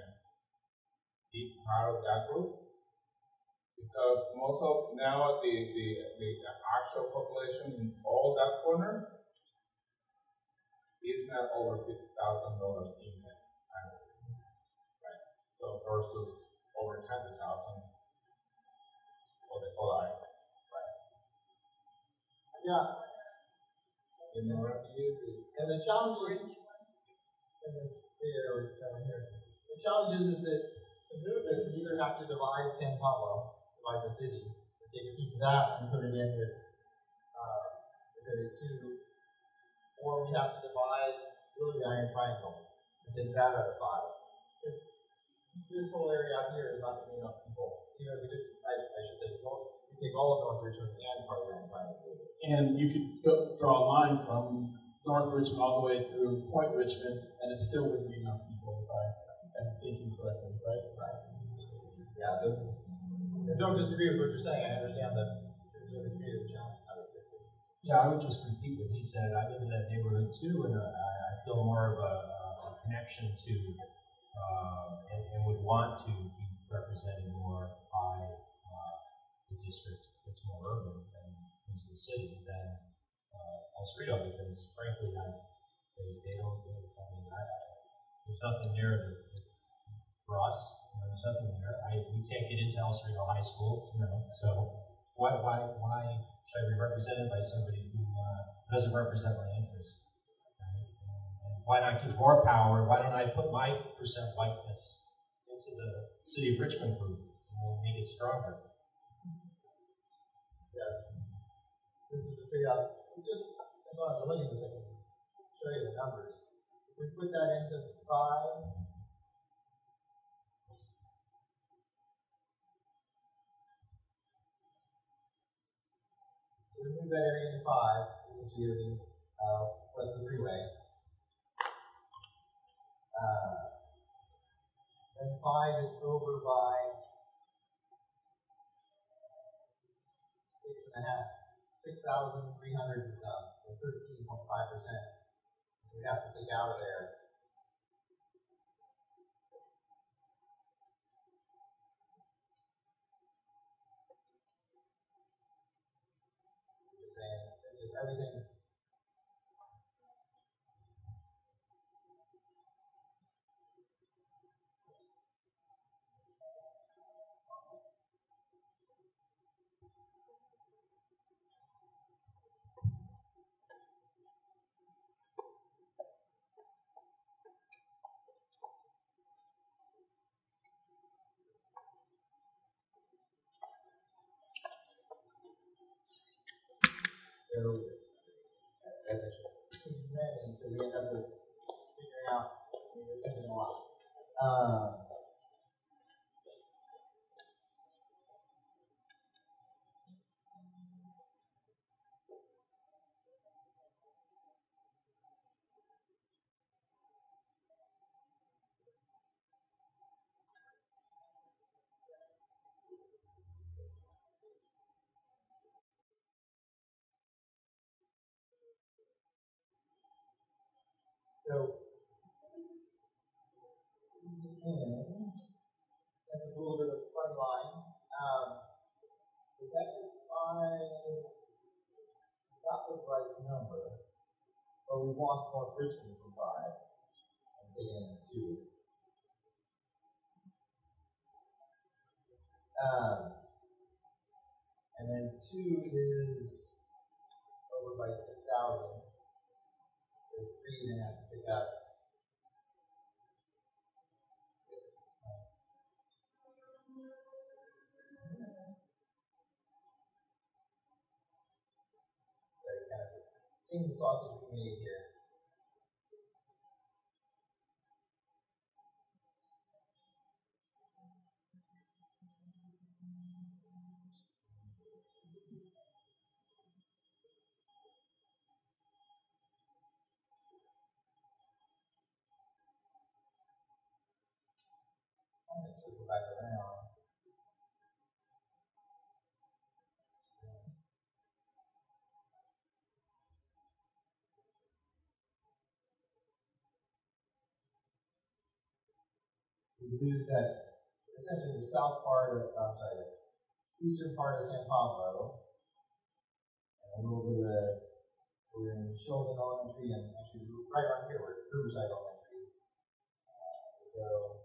be part of that group, because most of now the actual population in all that corner is not over $50,000 income annually, right? So versus over 100,000 for the whole island, right? Yeah. You know what I mean? And the challenge is, and this here, down here. The challenge is that to move it, we either have to divide San Pablo, divide the city, or take a piece of that and put it in with Area 2, or we have to divide really the Iron Triangle and take that out of 5. this whole area out here is not going to be enough people. Even if we did, I should say, we take all of North Richmond and part of Mankind. And you could draw a line from North Richmond all the way through Point Richmond, and it still wouldn't be enough people if I am thinking correctly, right? Right. Yeah, so I don't disagree with what you're saying. I understand that there's a creative challenge. How to fix it. Yeah, I would just repeat what he said. I live in that neighborhood too, and I feel more of a connection to and would want to be represented more by the district that's more urban and into the city than El Cerrito, because frankly, they don't really, there's nothing there that for us, there's nothing there. We can't get into El Cerrito High School, so why should I be represented by somebody who doesn't represent my interests? Right? And why not give more power? Why don't I put my percent whiteness into the City of Richmond group and make it stronger? Yeah. This is a figure out. Just as long as we're looking at this, I can show you the numbers. If we put that into 5, so we move that area into 5, essentially using west of the freeway. Then 5 is over by 6,300 and some, or 13.5%. So we have to take out of there. Just saying, essentially everything. So that's actually too many, so we end up with figuring out we're missing a lot. So squeeze it in. That's a little bit of a funny line. But that is not the right number. But we lost North Richmond from 5 and taken it to 2. And then 2 is over by 6,000. So 3 then has to pick up. So you kind of seeing the sausage we made here. I'm going to circle back around. We lose that, essentially the south part of, the eastern part of San Pablo, and a little bit of we're in Sheldon Elementary, and actually right around here, we're at Riverside Elementary. We go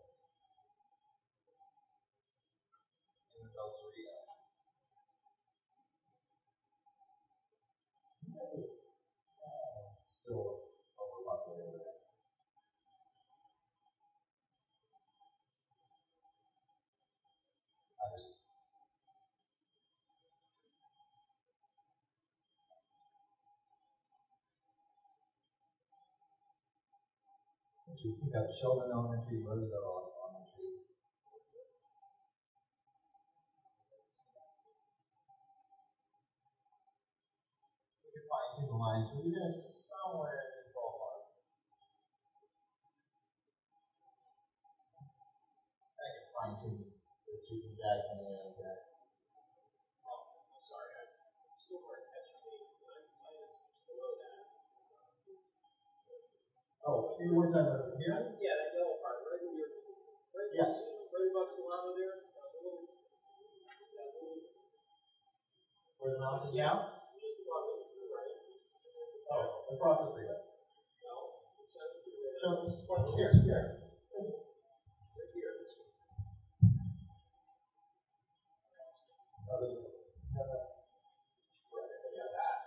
in the El Cerrito. Still overpopulated over there. Essentially, we pick up Sheldon Elementary, Roosevelt Elementary, lines, we're going to somewhere in this ballpark. I can fine tune the jigs and jags on the end of that. I'm sorry, I still weren't catching the minus below that. Oh, you were talking about here? Yeah, that yellow part, right in your, right, Yes. right above Solano there. Where the mouse is now? Just above it, right? Oh, across the freeway. No, it's So, here. right here. Oh, there's Yeah, that.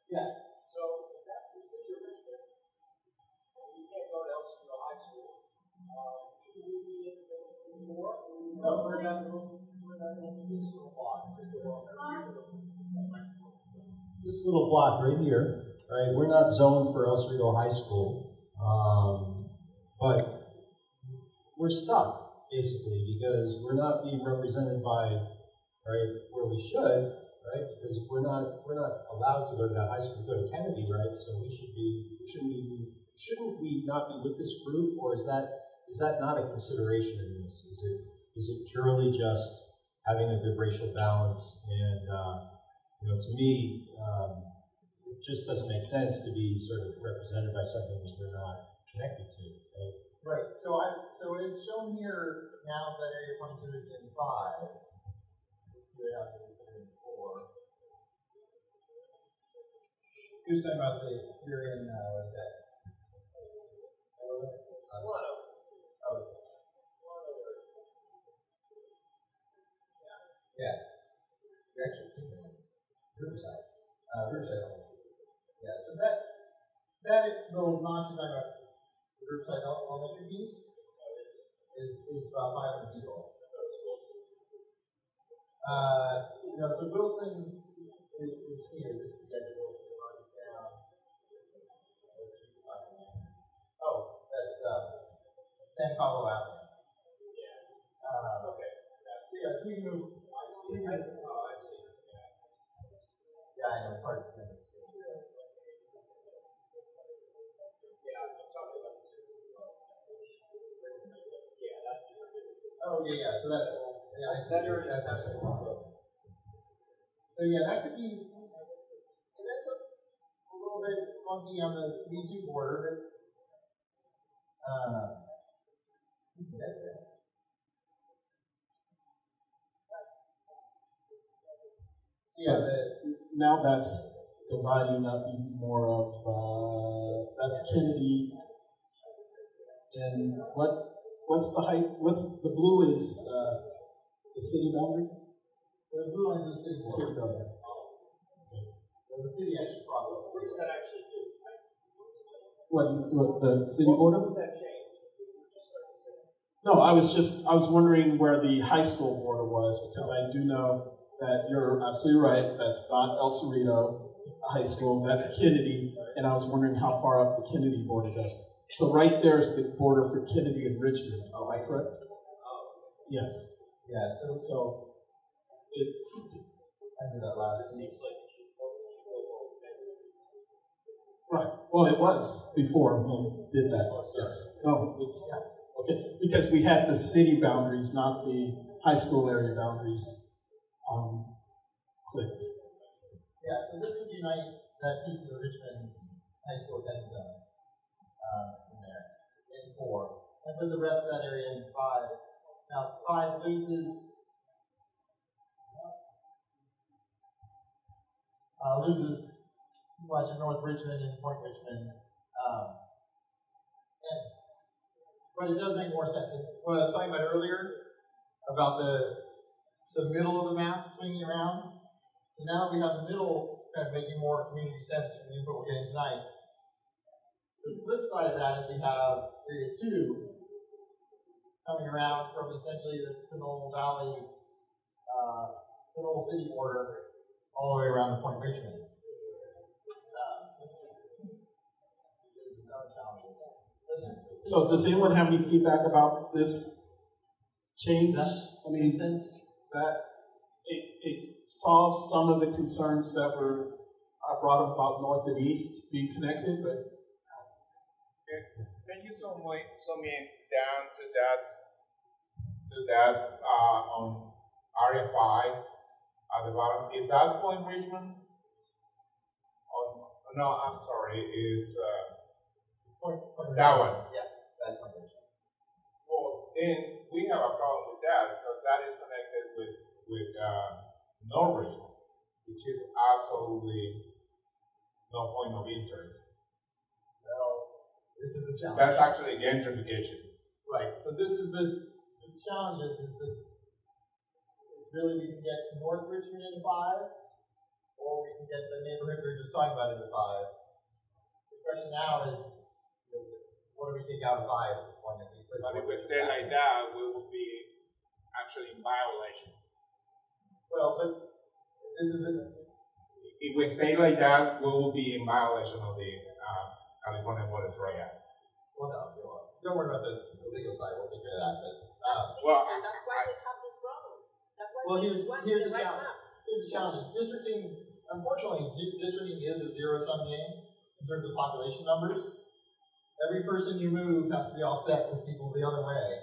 yeah. So if that's the city of Richmond, and we can't go to El Segundo High School, should we be in more? No. We're not going to this little block. This little block right here, right? We're not zoned for El Segundo High School, but we're stuck basically because we're not being represented by, right, where we should, right? Because we're not allowed to go to that high school, go to Kennedy, right? So we shouldn't we not be with this group, or is that not a consideration in this? Is it purely just having a good racial balance? And to me, it just doesn't make sense to be sort of represented by something that you're not connected to, right? Right. So it's shown here now that area 22 is in 5. Let's see what happens if it's in 4. He was talking about you're in, what is that? Solano. Oh, yeah. You're actually thinking of Riverside. Riverside. Yeah, so that little notch you're talking about, the Riverside elementary piece, is about 500 feet old. So Wilson is here. This is the edge of Wilson. It runs down. Oh, that's San Pablo Avenue. Yeah. Okay. So we can move. I see. Yeah, I know, it's hard to see on the screen. Yeah, I'm talking about the city. Yeah, that's the Oh, yeah, so that's, yeah, I see. That's actually so, yeah, that could be, it ends up a little bit funky on the V2 border, but, we can get there. So, yeah, now that's dividing up even more of, that's Kennedy, and what's the height, the blue is, the city boundary? The blue line is the city border. City boundary. So the city actually crosses. What does that actually do? What, the city border? What would that change? No, I was wondering where the high school border was, because I do know that you're absolutely right, that's not El Cerrito High School, that's Kennedy, and I was wondering how far up the Kennedy border goes. So right there is the border for Kennedy and Richmond. Am I correct? Yes. Yeah, so it, I knew that last piece. Right. Well, it was before we did that. Yes. No, it's okay, because we had the city boundaries, not the high school area boundaries, clicked. Yeah, so this would unite that piece of the Richmond High School attendance zone in there, in 4. And put the rest of that area in 5. Now, 5 loses much of North Richmond and Point Richmond. But it does make more sense. And what I was talking about earlier, about the middle of the map swinging around. So now that we have the middle kind of making more community sense from the input we're getting tonight. The flip side of that is we have area 2 coming around from essentially the normal valley, the normal city border, all the way around to Point Richmond. So does anyone have any feedback about this change? I mean, since that it solves some of the concerns that were I brought up about north and east being connected, but can you zoom in down to that on area 5 at the bottom? Is that Point Richmond? No, I'm sorry. Is that one? Yeah, that's Point Richmond. Well, then we have a problem with that because that is connected with North Richmond, which is absolutely no point of interest. Well, this is the challenge. That's actually gentrification. Right. So this is the challenge is that really we can get North Richmond into 5, or we can get the neighborhood we were just talking about into 5. The question now is, what do we take out of 5 at this point? If we stay like that, we will be actually in violation. Well, but this is if we stay like that, we will be in violation of the California Waters Right Act. Well, no, don't worry about the legal side. We'll take care of that. But and that's why we have this problem. That's why well, here's the right challenge. maps. Here's the challenge. Districting, unfortunately, districting is a zero-sum game in terms of population numbers. Every person you move has to be offset with people the other way.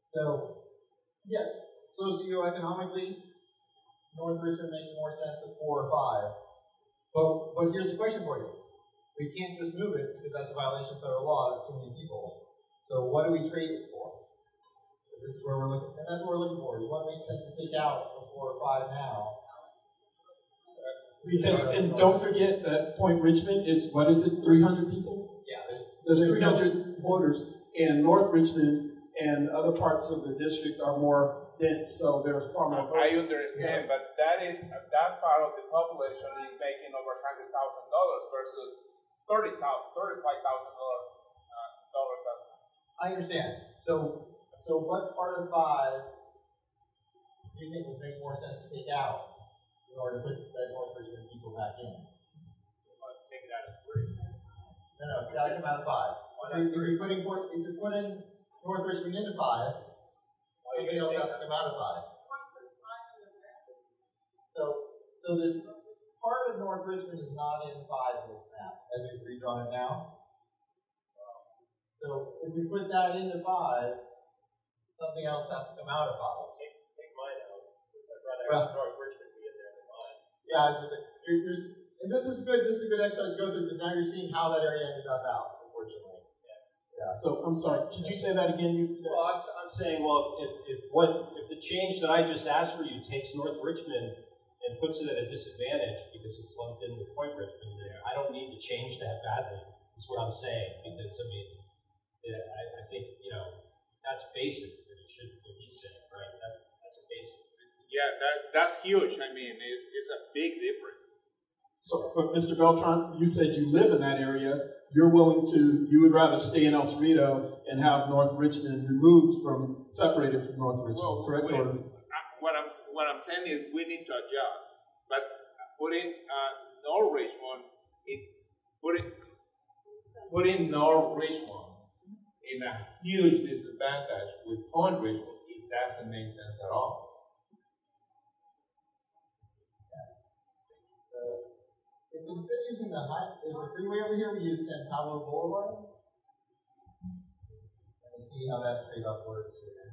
So, yes, socioeconomically, North Richmond makes more sense at 4 or 5. But here's the question for you. We can't just move it because that's a violation of federal law. There's too many people. So what do we trade it for? This is where we're looking, and that's what we're looking for. What makes sense to take out of 4 or 5 now? Because, and don't forget that Point Richmond is, what is it, 300 people? Yeah, there's 300 voters, and North Richmond and other parts of the district are more dense, so there's far more voters. I understand, but that part of the population is making over $100,000 versus $35,000 dollars. I understand. So what part of 5 do you think would make more sense to take out in order to put that North Richmond people back in? Take it out of 3. No, it's got to come out of 5. If you're putting North Richmond into 5, something else has to come out of 5. So there's part of North Richmond is not in 5 in this map as we've redrawn it now. So if we put that into 5, something else has to come out of 5. Take mine out, because I'd rather have North Richmond be in there than mine. Yeah, I was going to say, and this is good. This is a good exercise to go through because now you're seeing how that area ended up out, unfortunately. Yeah. So I'm sorry. Could you say that again? Well, I'm saying, well, if the change that I just asked for you takes North Richmond and puts it at a disadvantage because it's lumped in with Point Richmond, then I don't need to change that badly. That's what I'm saying, because I mean, I think that's basic. It should what he's saying, right? That's a basic. Yeah, that's huge. I mean, it's a big difference. So, but Mr. Beltran, you said you live in that area. You would rather stay in El Cerrito and have North Richmond separated from North Richmond, correct? What I'm saying is we need to adjust, but putting North Richmond, putting North Richmond in a huge disadvantage with Point Richmond, it doesn't make sense at all. If instead of using the freeway over here, we use San Pablo Boulevard. And we see how that trade-off works here.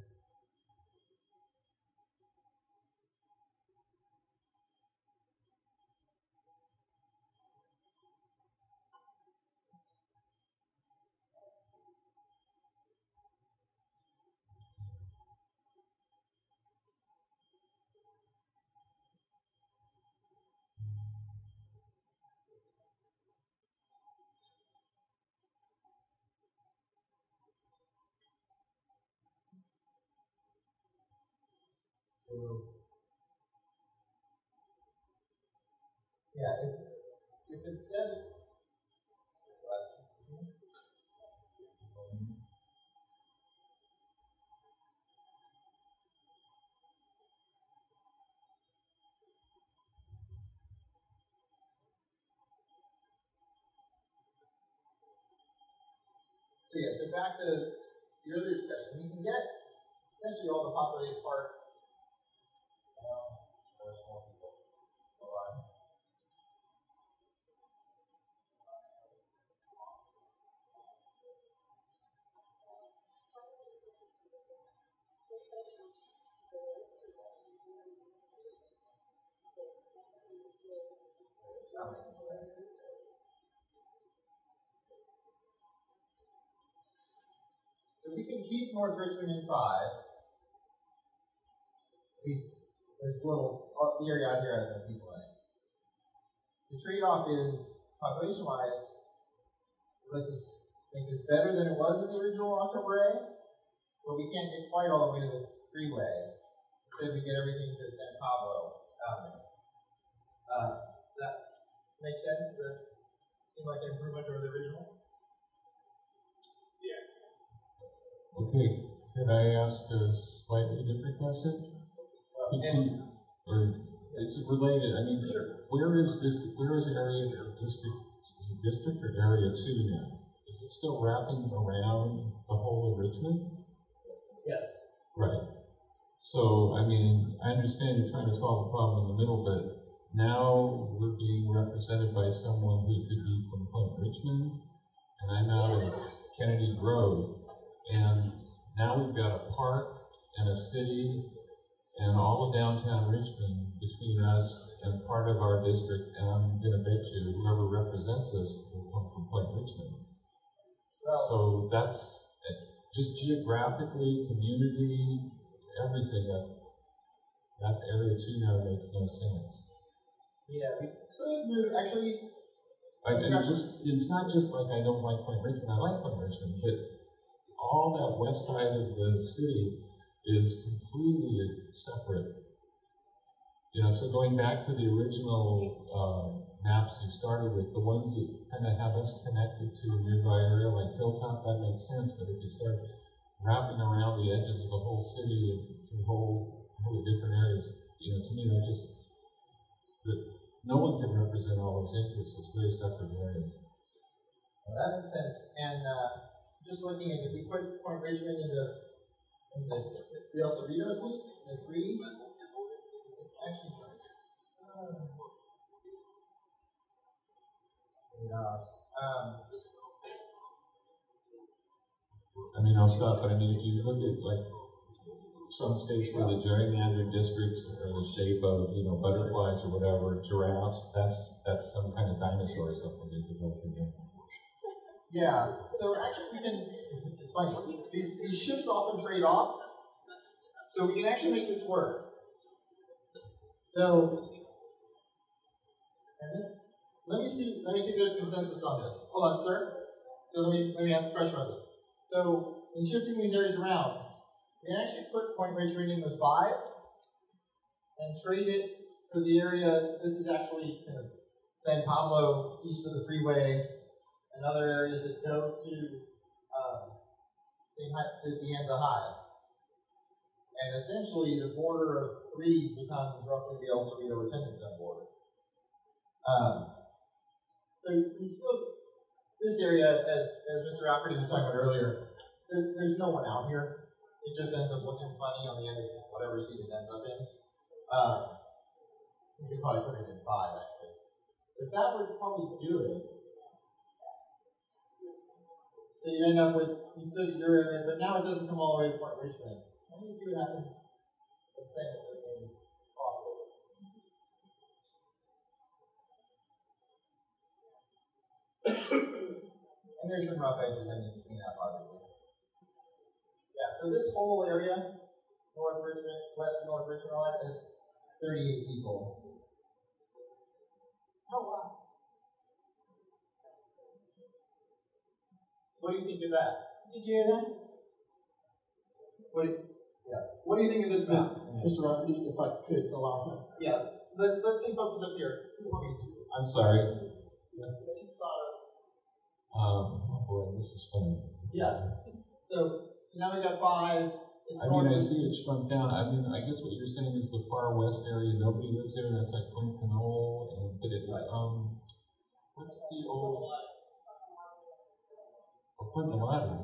So, yeah, if instead, so back to the earlier discussion, we can get essentially all the populated part. There's more people. So we can keep North Richmond in 5. At least there's a little the area out here has no people in it. The trade-off is, population-wise, lets us make this better than it was in the original October A, but we can't get quite all the way to the freeway. Instead, we get everything to San Pablo Avenue. Does that make sense? Does that seem like an improvement over the original? Okay, can I ask a slightly different question? Or it's related. I mean, where is area or district or area 2 now? Is it still wrapping around the whole of Richmond? Yes. Right. So, I mean, I understand you're trying to solve a problem in the middle, but now we're being represented by someone who could be from Point Richmond, and I'm out of Kennedy Grove. And now we've got a park and a city and all of downtown Richmond between us and part of our district, and I'm going to bet you whoever represents us will come from Point Richmond. Well, so that's just geographically, community, everything. That area 2 now makes no sense. Yeah, we could move, actually. It's not just like I don't like Point Richmond, I like Point Richmond, but all that west side of the city is completely separate. You know, so going back to the original maps you started with, the ones that kind of have us connected to a nearby area like Hilltop, that makes sense, but if you start wrapping around the edges of the whole city and through whole different areas, you know, to me that just, no one can represent all those interests. It's very separate areas. Well, that makes sense. And just looking at, if we put Point Richmond in the El Cerrito seat, the 3, actually, I mean, I'll stop, but I mean, if you look at like some states where the gerrymandered districts are the shape of, you know, butterflies or whatever, giraffes, that's some kind of dinosaur or something they developed against. Yeah, so actually we can, it's funny, these shifts often trade off, so we can actually make this work. So, and this, let me see if there's consensus on this. Hold on, sir. So let me ask a question about this. So, in shifting these areas around, we can actually put Point Richmond in with 5 and trade it for the area. This is actually kind of San Pablo, east of the freeway, and other areas that go to De Anza High. And essentially, the border of 3 becomes roughly the El Cerrito retention zone border. So we still, this area, as Mr. Rafferty was talking about earlier, there's no one out here. It just ends up looking funny on the end of whatever seat it ends up in. You could probably put it in 5, actually. But that would probably do it. So you end up with, you still get your area, but now it doesn't come all the way to Point Richmond. Let me see what happens. Let's say it's in office. And there's some rough edges I need to clean up, obviously. Yeah, so this whole area, North Richmond, west of North Richmond, all that is 38 people. Oh, wow. What do you think of that? Did you hear that? What do you think of this map? Mr. Rafferty, if I could allow him. Yeah, let's see, focus up here. I'm sorry. Oh boy, this is funny. Yeah. So now we got 5. I mean, I see it shrunk down. I mean, I guess what you're saying is the far west area, nobody lives there. That's like Point Pinole, and but it what's the old? Point Miladi.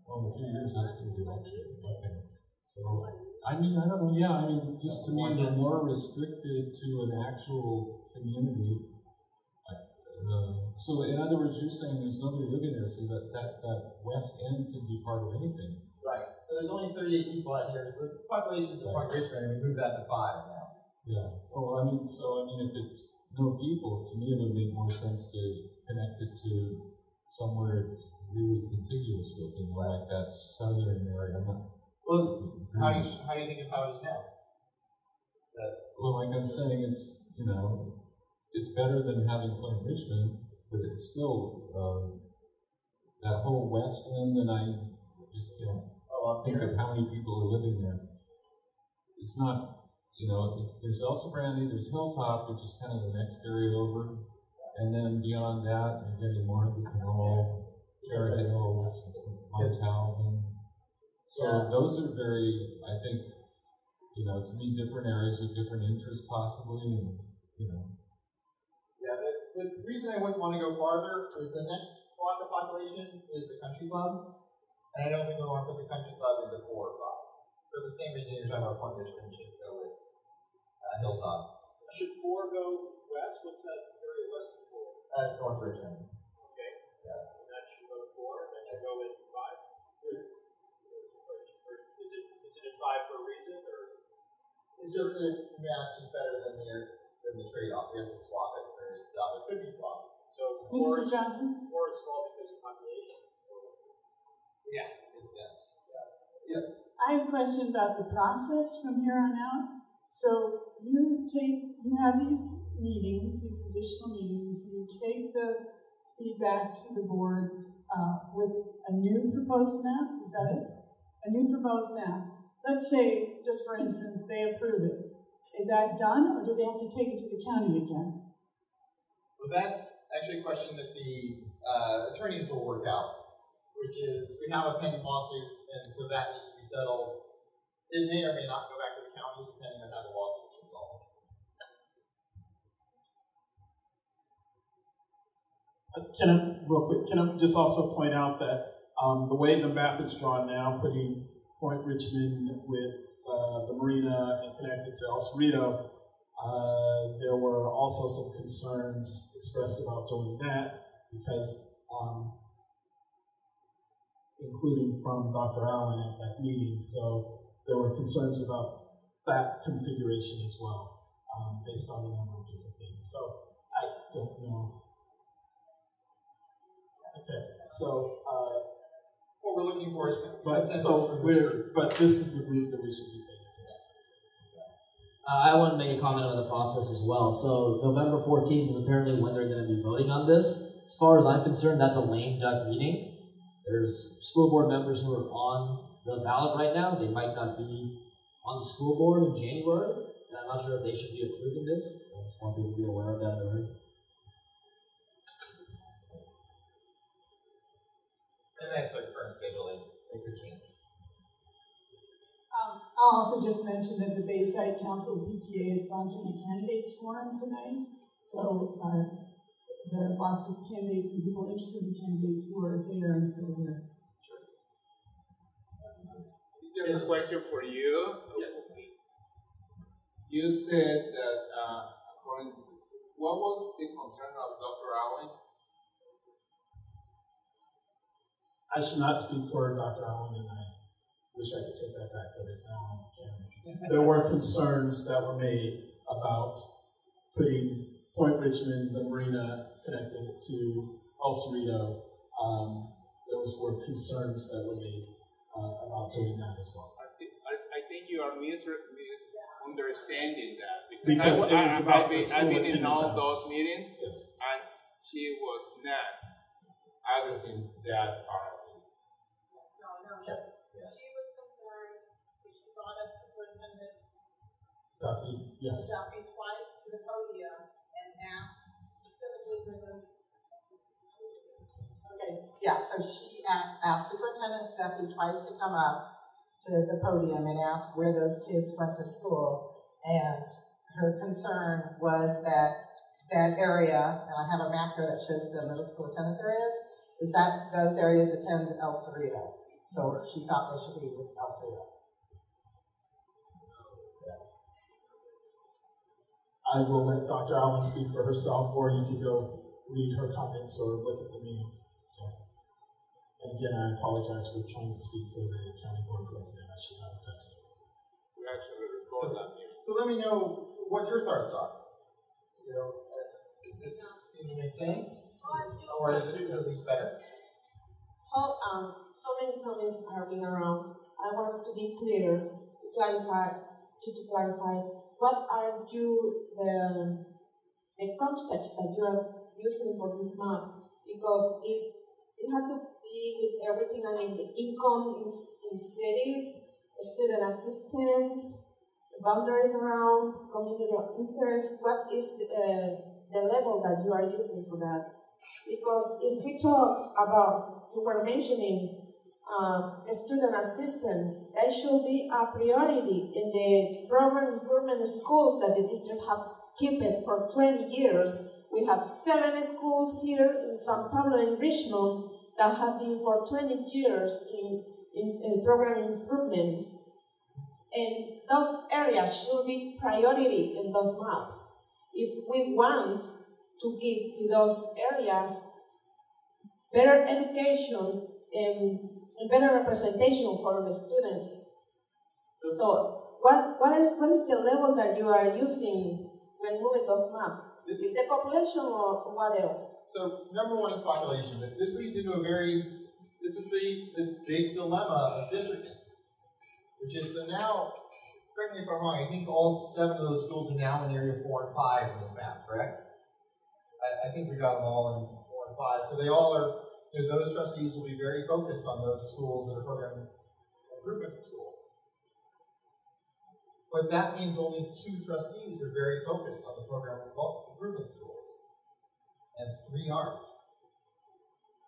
Well, in a few years that's going to be actually okay. So, I mean, I don't know. Yeah, I mean, just to me, they're more restricted to an actual community. So, in other words, you're saying there's nobody living there, so that west end could be part of anything. Right. So there's only 38 people out here, so the population's in Point Richmond, and we moved that to 5 now. Yeah. Well, I mean, if it's no people, to me it would make more sense to connect it to somewhere it's really contiguous with, like that southern area. Well, how do you think of how it is now? Well, like I'm saying, it's it's better than having Point Richmond, but it's still that whole west end, and I just can't think of how many people are living there. It's not. There's Elsa Brandy, there's Hilltop, which is kind of the next area over, and then beyond that, you're getting more of the Canal, Terra Hills, Montalban. So those are very, I think, to me, different areas with different interests possibly, and Yeah, the reason I wouldn't want to go farther is the next block of population is the country club, and I don't think we want to put the country club into 4 or 5. For the same reason you're talking about Point Richmond should go with Hilltop. Should 4 go west? What's that area west of 4? That's North Richmond. Okay. Yeah. And that should go to 4, and that should go in 5? Is it in 5 for a reason, or? It's just that it matches better than the trade-off. We have to swap it for south. It could be swapped. So Mr. Johnson? 4 is small because of population. Yeah, it's dense. Yeah. Yes. I have a question about the process from here on out. So you have these meetings, these additional meetings, you take the feedback to the board with a new proposed map, is that it? A new proposed map. Let's say, just for instance, they approve it. Is that done, or do they have to take it to the county again? Well, that's actually a question that the attorneys will work out, which is we have a pending lawsuit, and so that needs to be settled. It may or may not go back to the county, depending on how the lawsuit is resolved. Can I just also point out that the way the map is drawn now, putting Point Richmond with the marina and connected to El Cerrito, there were also some concerns expressed about doing that because, including from Dr. Allen at that meeting, so there were concerns about that configuration as well, based on a number of different things. So I don't know. Okay, so what we're looking for is but this is the group that we should be paying attention to. I want to make a comment on the process as well. So November 14th is apparently when they're going to be voting on this. As far as I'm concerned, that's a lame duck meeting. There's school board members who are on the ballot right now. They might not be on the school board in January, and I'm not sure if they should be approving this. So I just want people to be aware of that early. And that's our current scheduling. It could change. I'll also just mention that the Bayside Council PTA is sponsoring a candidates forum tonight. So there are lots of candidates and people interested in candidates who are there, and so we're. Just a question for you. Yes. You said that what was the concern of Dr. Allen? I should not speak for Dr. Allen, and I wish I could take that back, but it's now on camera. There were concerns that were made about putting Point Richmond, the marina, connected to El Cerrito. Those were concerns that were made about doing that as well. I think you are misunderstanding that. Because it was about the school I've been in all attendance those meetings, yes. And she was not addressing that part. No, she was concerned, she brought up Superintendent Duffy, yes. Duffy twice to the podium and asked specifically for those. Okay, yeah, so she asked Superintendent Duffy twice to come up to the podium and ask where those kids went to school. And her concern was that that area, and I have a map here that shows the middle school attendance areas, is that those areas attend El Cerrito. So she thought they should be with El Cerrito. I will let Dr. Allen speak for herself, or you can go read her comments or look at the meeting. So, and again, I apologize for trying to speak for the county board president. I should not have done so. We actually record that meeting. So let me know what your thoughts are. You know, does this seem to make sense? Or is it at least better? So many comments are being around. I want to be clear, to clarify, what are the concepts that you are using for these maps? Because it had to be with everything. I mean, the income in cities, student assistance, boundaries around, community of interest. What is the level that you are using for that? Because if we talk about, you were mentioning student assistance, that should be a priority in the program improvement schools that the district has kept for 20 years. We have 7 schools here in San Pablo and Richmond that have been for 20 years in program improvements. And those areas should be priority in those maps. If we want to give to those areas better education and better representation for the students. So what is the level that you are using when moving those maps? Is the population or what else? So number one is population, but this leads into this is the big dilemma of districting, which is, so now, correct me if I'm wrong, I think all 7 of those schools are now in area 4 and 5 in this map, correct? I think we got them all in 4 and 5. So they all are, you know, those trustees will be very focused on those schools that are program improvement schools. But that means only 2 trustees are very focused on the program improvement schools, and 3 aren't.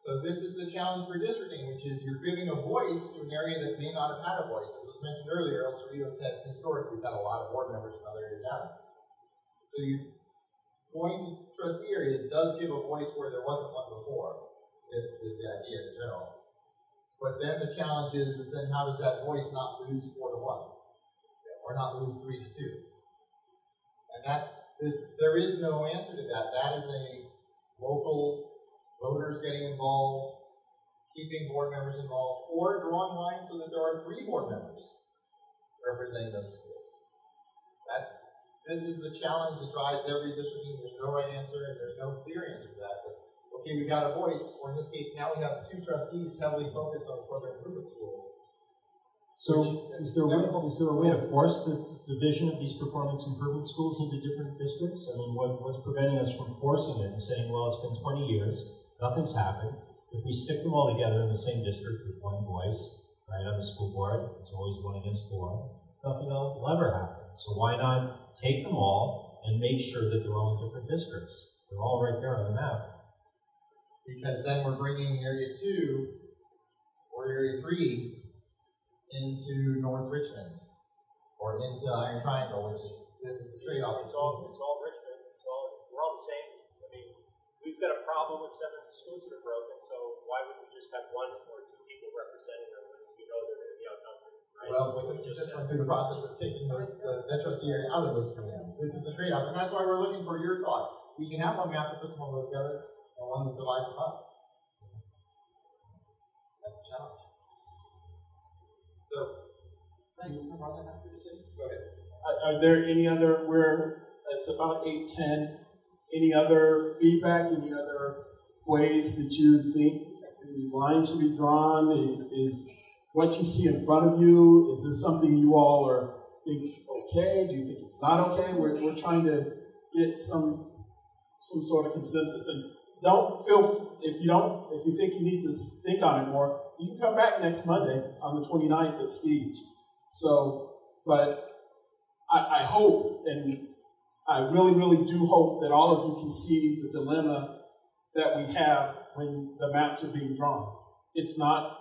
So this is the challenge for districting, which is you're giving a voice to an area that may not have had a voice. As was mentioned earlier, El Cerrito's had historically had a lot of board members and other areas haven't. So you going to trustee areas does give a voice where there wasn't one before, is the idea in general. But then the challenge is then how does that voice not lose 4 to 1? Or not lose 3 to 2? And there is no answer to that. That is a local voters getting involved, keeping board members involved, or drawing lines so that there are 3 board members representing those schools. This is the challenge that drives every districting. There's no right answer and there's no clear answer to that. But okay, we got a voice, or in this case now we have 2 trustees heavily focused on program improvement schools. So is there a way to force the division of these performance improvement schools into different districts? I mean, what's preventing us from forcing it and saying, well, it's been 20 years, nothing's happened. If we stick them all together in the same district with one voice, right, on the school board, it's always 1 against 4, nothing will ever happen. So why not take them all and make sure that they're all in different districts? They're all right there on the map. Because then we're bringing Area 2 or Area 3 into North Richmond or into Iron Triangle, this is the trade-off. It's all Richmond. We're all the same. I mean, we've got a problem with 7 schools that are broken, so why wouldn't we just have 1 or 2 people representing them when we know they're going to be outnumbered? Right? Well, we just went through the process of taking that trustee area out of those commands. This is the trade-off, and that's why we're looking for your thoughts. We can have one map that puts them all together and one that divides them up. That's a challenge. So, Frank, you want that after you say? Go ahead. Are there any other, it's about 8:10, any other feedback, any other ways that you think the line should be drawn? Is what you see in front of you, is this something you all think is okay? Do you think it's not okay? We're trying to get some sort of consensus. And don't feel, if you think you need to think on it more, you can come back next Monday on the 29th at Stige. So, but I hope, and I really, really do hope that all of you can see the dilemma that we have when the maps are being drawn. It's not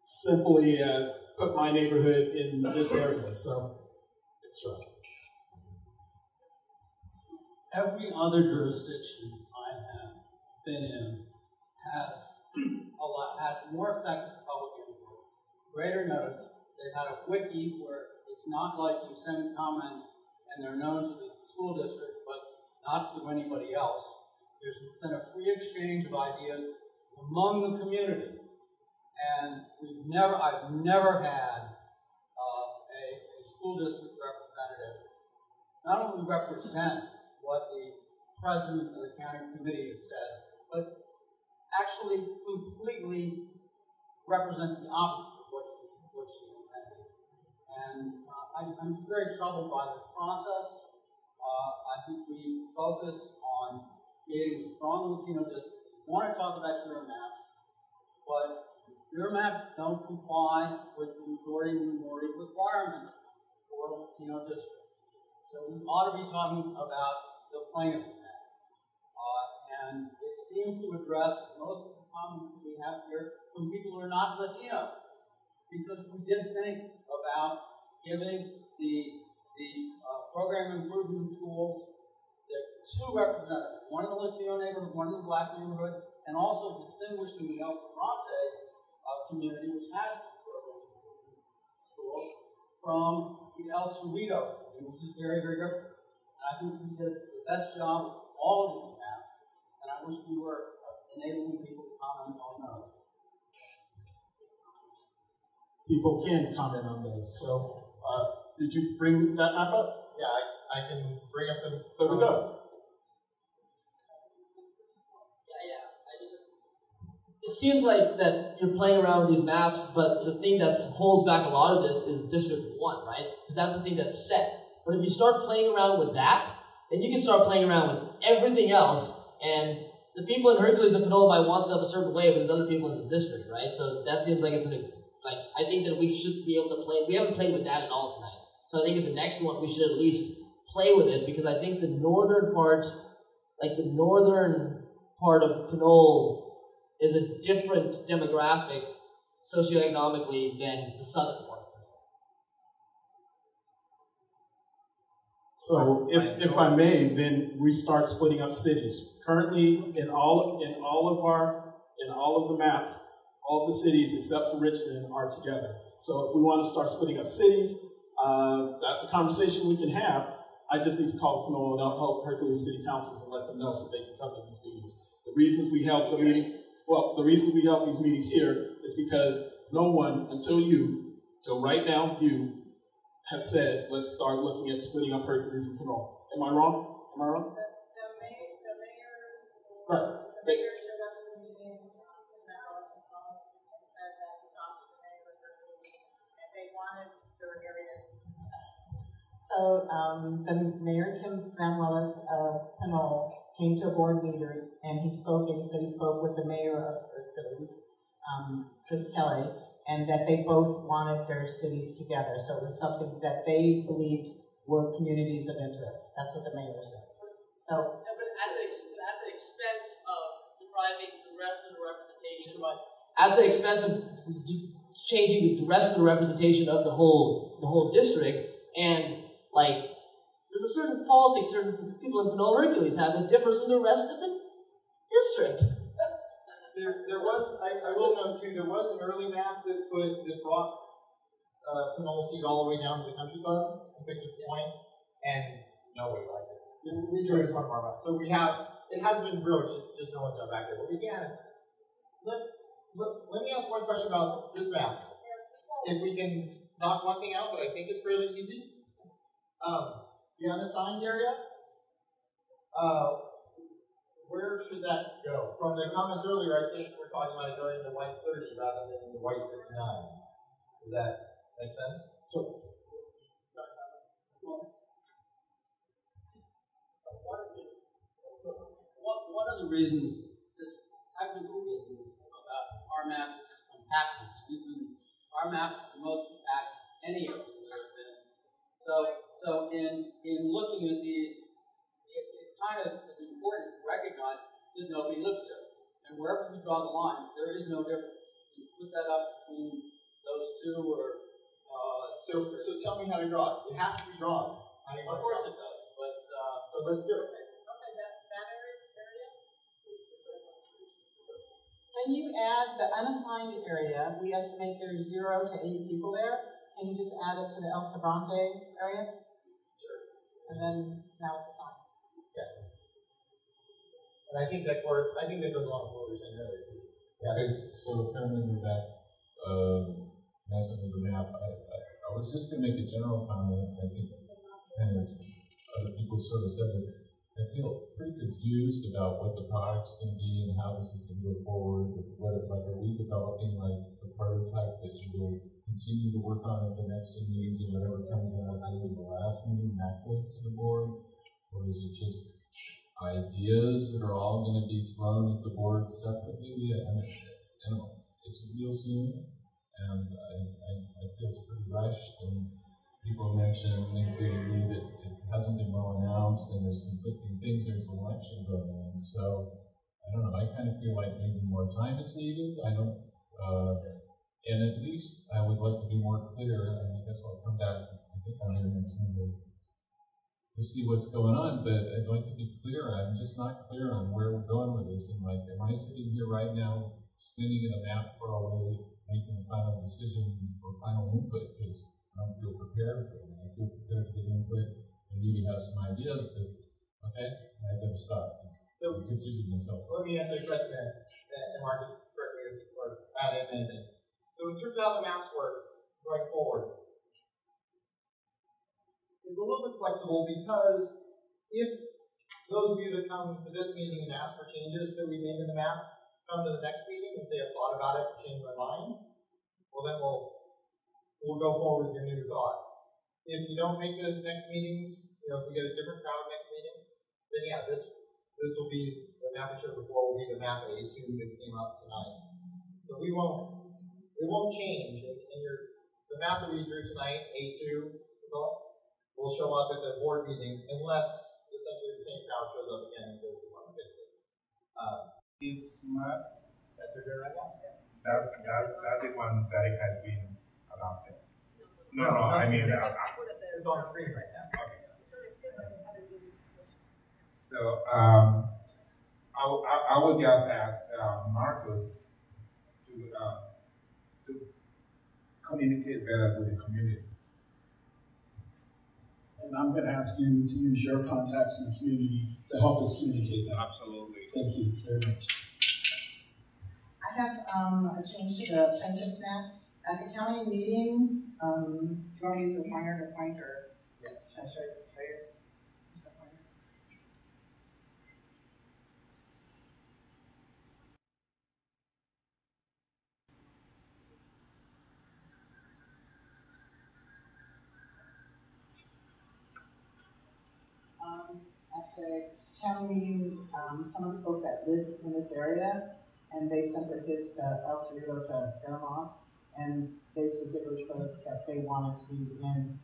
simply as put my neighborhood in this area. So, let's try. Every other jurisdiction I have been in has had more effective public input, greater notice. They've had a wiki where it's not like you send comments and they're known to the school district, but not to anybody else. There's been a free exchange of ideas among the community. And I've never had a school district representative not only represent what the president of the county committee has said, but actually completely represent the opposite of what she intended. And I'm very troubled by this process. I think we focus on creating a strong Latino district. We want to talk about your maps, but your maps don't comply with the majority minority requirement for a Latino district. So we ought to be talking about the plaintiff's map. And it seems to address most of the comments that we have here from people who are not Latino. Because we did think about giving the program improvement schools the two representatives, one in the Latino neighborhood, one in the black neighborhood, and also distinguishing the El Cerrante community, which has program improvement schools, from the El Cerrito, which is very, very different. And I think we did the best job of all of these maps, and I wish we were enabling people to comment on those. People can comment on those. So, did you bring that map up? Yeah, I can bring up the. There we go. It seems like that you're playing around with these maps, but the thing that holds back a lot of this is District 1, right? Because that's the thing that's set. But if you start playing around with that, then you can start playing around with everything else, and the people in Hercules and Panola might want stuff a certain way, but there's other people in this district, right? So that seems like it's I think that we should be able to play. We haven't played with that at all tonight. So I think in the next one we should at least play with it, because I think the northern part, like the northern part of Panola, is a different demographic socioeconomically than the southern part. So, if I may, then we start splitting up cities. Currently, in all of the maps, all the cities except for Richmond are together. So, if we want to start splitting up cities, that's a conversation we can have. I just need to call Panola and I'll help Hercules City Councils and let them know so they can come to these meetings. The reasons we held the meetings. Well, the reason we held these meetings here is because no one, till right now, you have said, let's start looking at splitting up Hercules and Panola. Am I wrong? The mayor showed up at the meeting and said that he talked to the mayor of Hercules and they wanted their areas. So the mayor, Tim Van Willis of Panola, came to a board meeting and he spoke with the mayor of Hercules, Chris Kelly, and that they both wanted their cities together. So it was something that they believed were communities of interest. That's what the mayor said. So, no, but at the expense of depriving the rest of the representation. At the expense of changing the rest of the representation of the whole district, and like there's a certain politics certain people in Panola Hercules have that differs from the rest of the district. There was, I will note too, there was an early map that brought Panola seat all the way down to the country club and picked a point, and nobody liked it. We chose one of our maps. So we have, it has been broached, just no one's gone back there. But we can. Let me ask one question about this map. If we can knock one thing out that I think is fairly easy. The unassigned area, where should that go? From the comments earlier, I think we're talking about it going to the white 30 rather than the white 59. Does that make sense? So, one of the reasons, just technical reasons about our maps is compactness. Our maps are the most compact any of them that have been. So in looking at these, it kind of is important to recognize that nobody lives there. And wherever you draw the line, there is no difference. You can split that up between those two or... So tell me how to draw it. It has to be drawn. Of course it does, but... so let's do it. Okay, that area? When you add the unassigned area, we estimate there's 0 to 8 people there. Can you just add it to the El Cerrante area? Sure. And then now it's assigned. Yeah. And I think that goes along with what we were saying earlier. Yeah. Okay, so apparently we're back. messing with the map. I was just going to make a general comment. I think kind of other people sort of said this. I feel pretty confused about what the product's going to be and how this is going to go forward. Are we developing like the prototype that you will continue to work on at the next two meetings, and whatever comes out of the last meeting that goes to the board, or is it just ideas that are all going to be thrown at the board separately? And it's real soon, and I feel it's pretty rushed. And people mentioned, including me, that it hasn't been well announced, and there's conflicting things. There's an election going on, so I don't know. I kind of feel like maybe more time is needed. I don't, and at least I would like to be more clear. And I guess I'll come back. I think I'm here next Monday to see what's going on, but I'd like to be clear. I'm just not clear on where we're going with this. And like, am I sitting here right now, spinning in a map for a way, making a final decision or final input? Because I don't feel prepared for it. I feel prepared to get input and maybe have some ideas, but okay, I better stop. So I'm confusing myself. Let me answer your question then, and Marcus, correct me or add in anything. So in terms of how the maps work going forward, it's a little bit flexible because if those of you that come to this meeting and ask for changes that we made in the map come to the next meeting and say, I've thought about it, changed my mind, well then we'll go forward with your new thought. If you don't make the next meetings, if we get a different crowd next meeting, then yeah, this will be the map I showed before will be the map A2 that came up tonight. So it won't change. And the map that we drew tonight, A2, will show up at the board meeting unless essentially the same crowd shows up again and says we want to fix it. It's map. That's what we're doing right now. That's the one that it has been adopted. No, I mean it's on screen right now. Okay. So I would just ask Marcus to communicate better with the community. And I'm going to ask you to use your contacts in the community to help us communicate that. Absolutely. Thank you very much. I have a change to the plaintiff's map. At the county meeting, do you want to use the pointer to point, or yeah, should I show you? Use that pointer. At the county meeting, someone spoke that lived in this area, and they sent their kids to El Cerrito to Fairmont, and they specifically spoke that they wanted to be in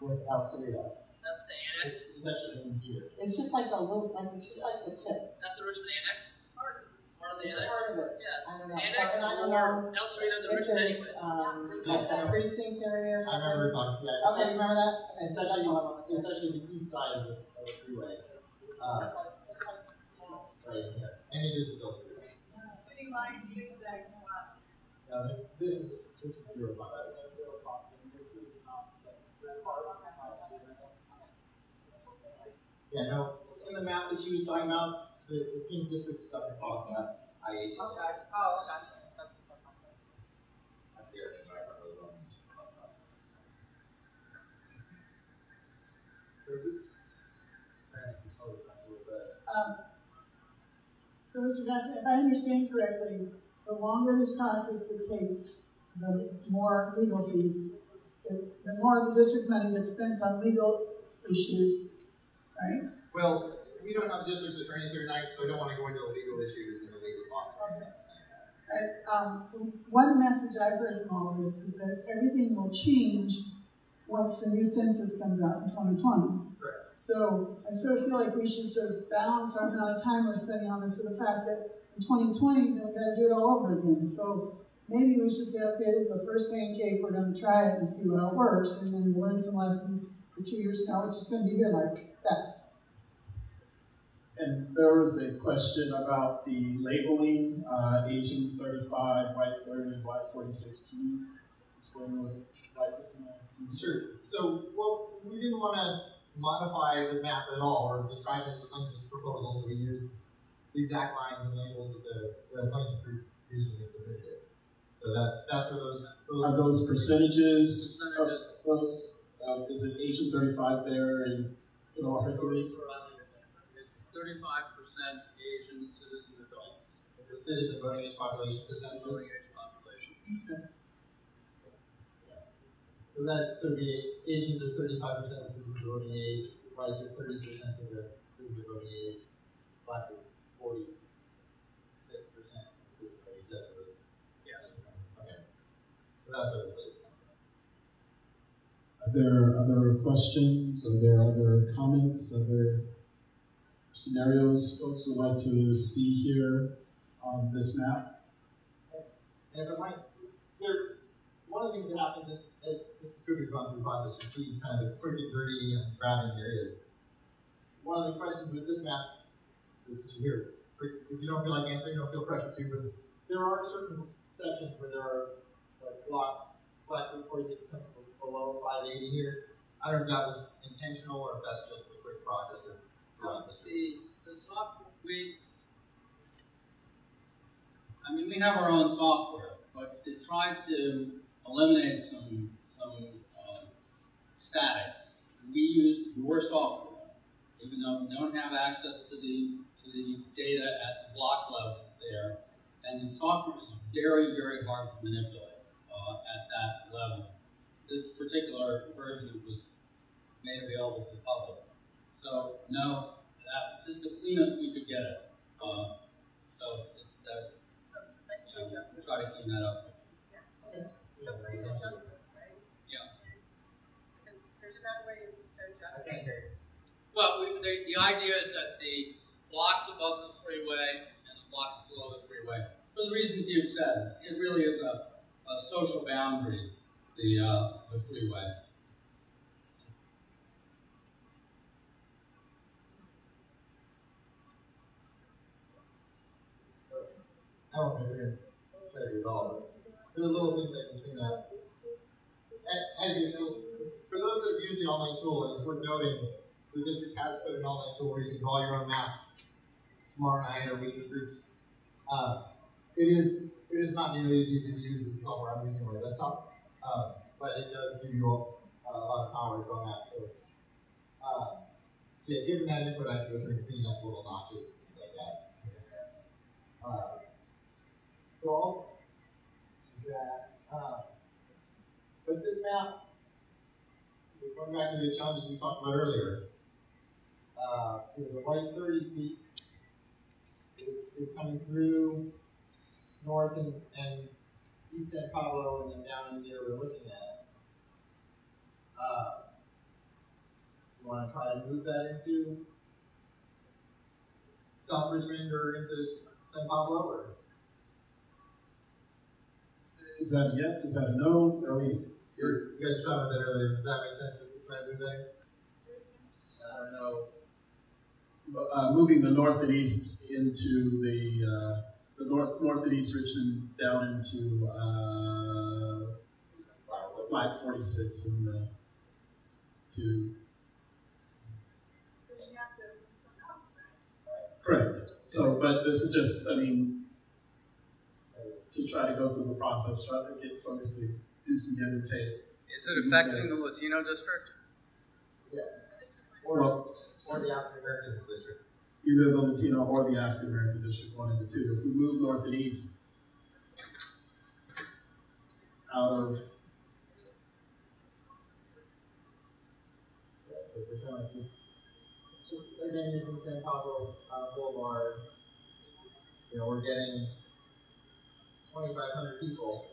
with El Cerrito. That's the annex? It's actually in here. It's just like a little, it's just like the tip. That's the Richmond annex? Part of the It's annex? part of it. Yeah. I don't know. Annex So, I don't or know El Cerrito to if Richmond there's, anyway. like a precinct area or I something. remember talking about it. Okay, you remember that? Okay, It's so that's all I want to say. actually the east side of the freeway. Right in here. And it is with El Cerrito. City line zigzags a lot. This is 0.5. This is not this part of Yeah, no. In the map that she was talking about, the pink district stuff across that I-80. Okay. Oh, okay. That's what I'm talking about. That's the area that I remember the ones. So, Mr. Johnson, if I understand correctly, the longer this process takes, the more legal fees, the more the district money gets spent on legal issues, right? Well, we don't have the district's attorneys here tonight, so I don't want to go into the legal issues and the legal costs. Okay. So one message I've heard from all this is that everything will change once the new census comes out in 2020. Correct. So I sort of feel like we should sort of balance our amount of time we're spending on this with the fact that in 2020, then we got to do it all over again. So maybe we should say, okay, this is the first pancake, we're going to try it and see how it works, and then learn some lessons for 2 years now, which is going to be here like that. And there was a question about the labeling, Asian 35, white 30, black 46. Can you explain what white 59 means? Sure. So, well, we didn't want to modify the map at all or describe it as a plaintiff's proposal, so we used the exact lines and labels that the plaintiff group usually submitted it. So that's where those are those percentages of those. Is it Asian 35 there in Lower Hercules? 35% Asian citizen adults. It's a citizen voting age population percentages. Voting age population. Okay. So that would be Asians are 35% of citizens voting age, whites are 30% of the citizens voting age, blacks are 46% of citizens voting age. That's what this. Yes. Okay. So that's what this is. Are there other questions? Are there other comments? Other scenarios folks would like to see here on this map? And if it might, one of the things that happens is, as this is good, we've gone through the process, you see kind of the quick and dirty and grabbing areas. One of the questions with this map is here. If you don't feel like answering, you don't feel pressure to, but there are certain sections where there are like blocks, black group 46 comes below 580 here. I don't know if that was intentional or if that's just the quick process of drawing this. The software, we have our own software, but to try to eliminate some static, we use your software, even though we don't have access to the data at the block level there, and the software is very, very hard to manipulate at that level. This particular version was made available to the public. So no, that just the cleanest we could get it. We'll try to clean that up. Yeah. Feel free to adjust it, right? Yeah. Because there's another way to adjust it. Well, the idea is that the blocks above the freeway and the blocks below the freeway, for the reasons you've said, it really is a social boundary, the freeway. I won't go through and try to do it all, but there are little things I can clean up. As usual, for those that have used the online tool, and it's worth noting, the district has put an online tool where you can draw your own maps tomorrow night or with your groups. It is not nearly as easy to use as the software I'm using on my desktop, but it does give you a lot of power to draw maps. So yeah, given that input, I can go through and clean up little notches and things like that. So I'll do that. But this map, going back to the challenges we talked about earlier, the white 30 seat is coming through north and east San Pablo, and then down in here we're looking at. You want to try to move that into South Richmond or into San Pablo? Or? Is that a yes? Is that a no? No. You guys were talking about that earlier. Does that make sense to try to move that? I don't know. Moving the north and east into the north and east Richmond down into Black 46 and the two. Correct. So, but this is just, to try to go through the process, try to get folks to do some give and take. Is it affecting the Latino district? Yes. Or the African American district. Either the Latino or the African American district, one of the two. If we move north and east out of. Yeah, so we're showing just again using San Pablo Boulevard, we're getting 2,500 people.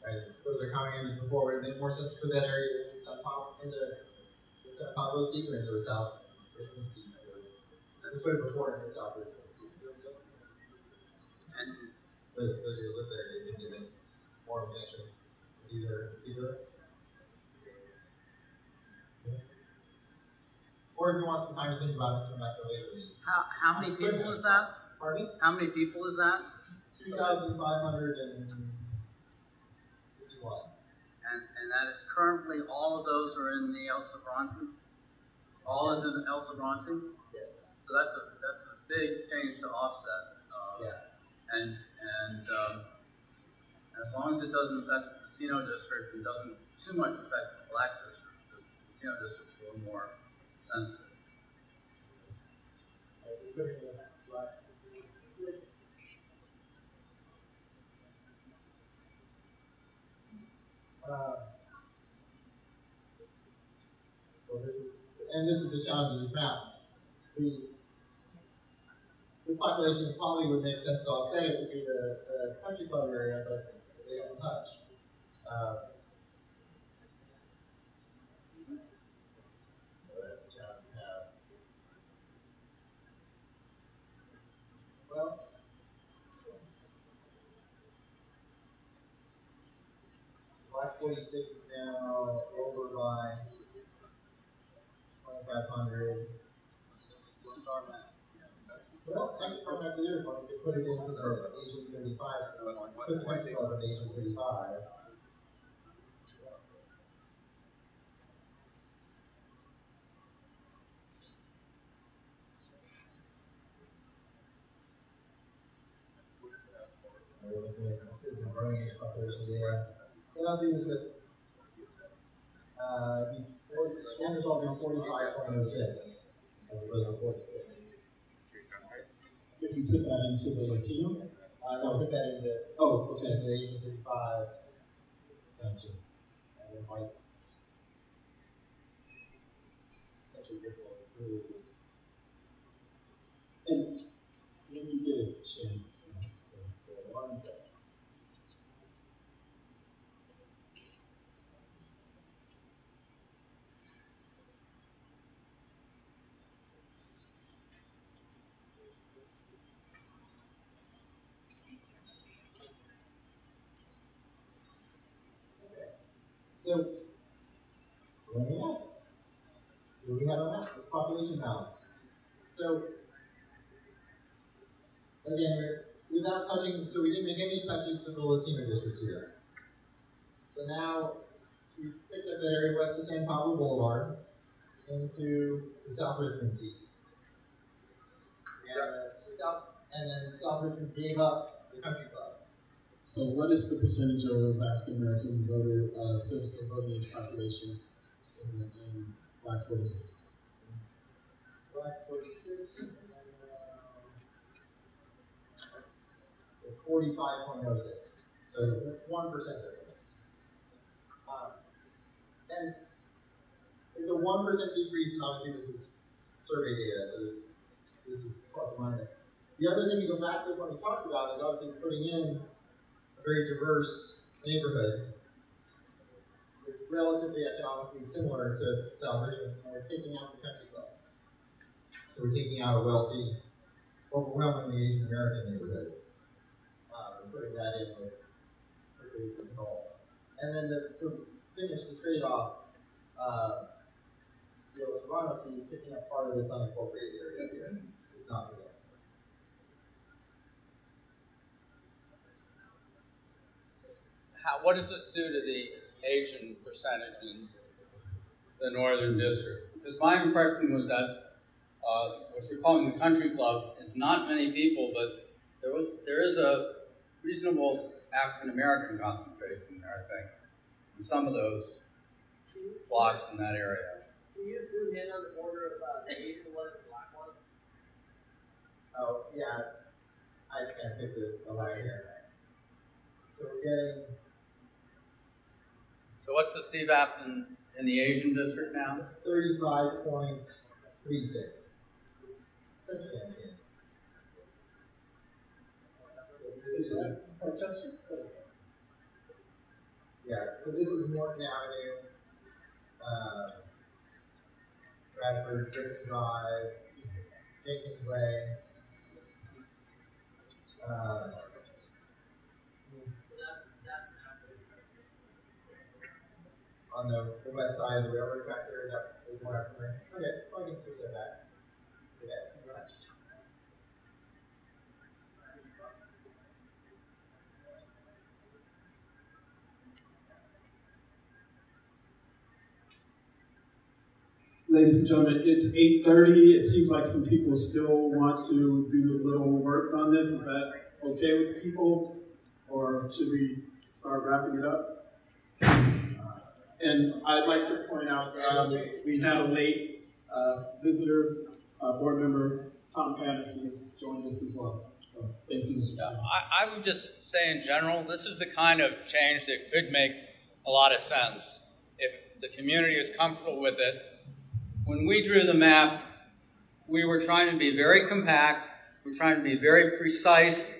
Right, those are coming in as before. Would it make more sense to put that area in San Pablo, into the San Pablo seat or into the South Richmond seat? We put it before in the South Richmond seat. But as you live there, you think it makes more of a connection with either. Or if you want some time to think about it, come back to later. How many people is that? Pardon me? How many people is that? 2,551. And that is currently, all of those are in the El Sobrante? All is in El Sobrante? Yes. So So that's a big change to offset. And as long as it doesn't affect the casino district and doesn't too much affect the black district, the casino district's a little more sensitive. Well, this is the challenge of this map. The population probably would make sense to offset it would be the country club area, but they don't touch. So that's the challenge we have. Well, Black 46 is now over by 2,500. This is our map. Well, actually, from after there, we could put it into the Asian 35, put the country club in Asian 35. We're looking at assistant growing age population data. So that'll leave us with standards all being 45.06 as opposed to 46. If you put that into the Latino? No, put that into, okay. Into the Asian 35. Gotcha. And then white. Such a good one. And when you get a chance, one second. So, let me ask, do we have a map? It's population balance. So, again, without touching, so we didn't make any touches to the Latino district here. So now, we picked up that area west of San Pablo Boulevard into the South Richmond seat. And then South Richmond gave up the country club. So what is the percentage of African American voter, citizen voting age population in Black 46? Black 46, 45.06. So it's 1% difference. And it's a 1% decrease, and obviously this is survey data, so this is plus or minus. The other thing to go back to what we talked about is obviously putting in a very diverse neighborhood. It's relatively economically similar to South Richmond, and we're taking out the country club. So we're taking out a wealthy, overwhelmingly Asian American neighborhood. We're putting that in with basic goal. And then to finish the trade-off, the Serrano sees is picking up part of this unincorporated area here. It's not for them. What does this do to the Asian percentage in the Northern District? Because my impression was that what you're calling the country club is not many people, but there is a reasonable African American concentration there, I think, in some of those blocks in that area. Can you zoom in on the border of the Asian one and the black one? Oh, yeah. I just kind of picked a line here. So we're getting. So what's the CVAP in the Asian district now? 35.36. It's essentially unchanged. So this is. Yeah, so this is Morton Avenue, Bradford, Griffin Drive, Jenkins Way. On the west side of the railroad tracks there, is more African American. Okay, well, I can switch that back. Yeah, too much. Ladies and gentlemen, it's 8:30. It seems like some people still want to do the little work on this. Is that okay with people? Or should we start wrapping it up? And I'd like to point out we had a late visitor, board member Tom Pattis has joined us as well. So thank you, Mr. Pattis. I would just say in general, this is the kind of change that could make a lot of sense if the community is comfortable with it. When we drew the map, we were trying to be very compact. We're trying to be very precise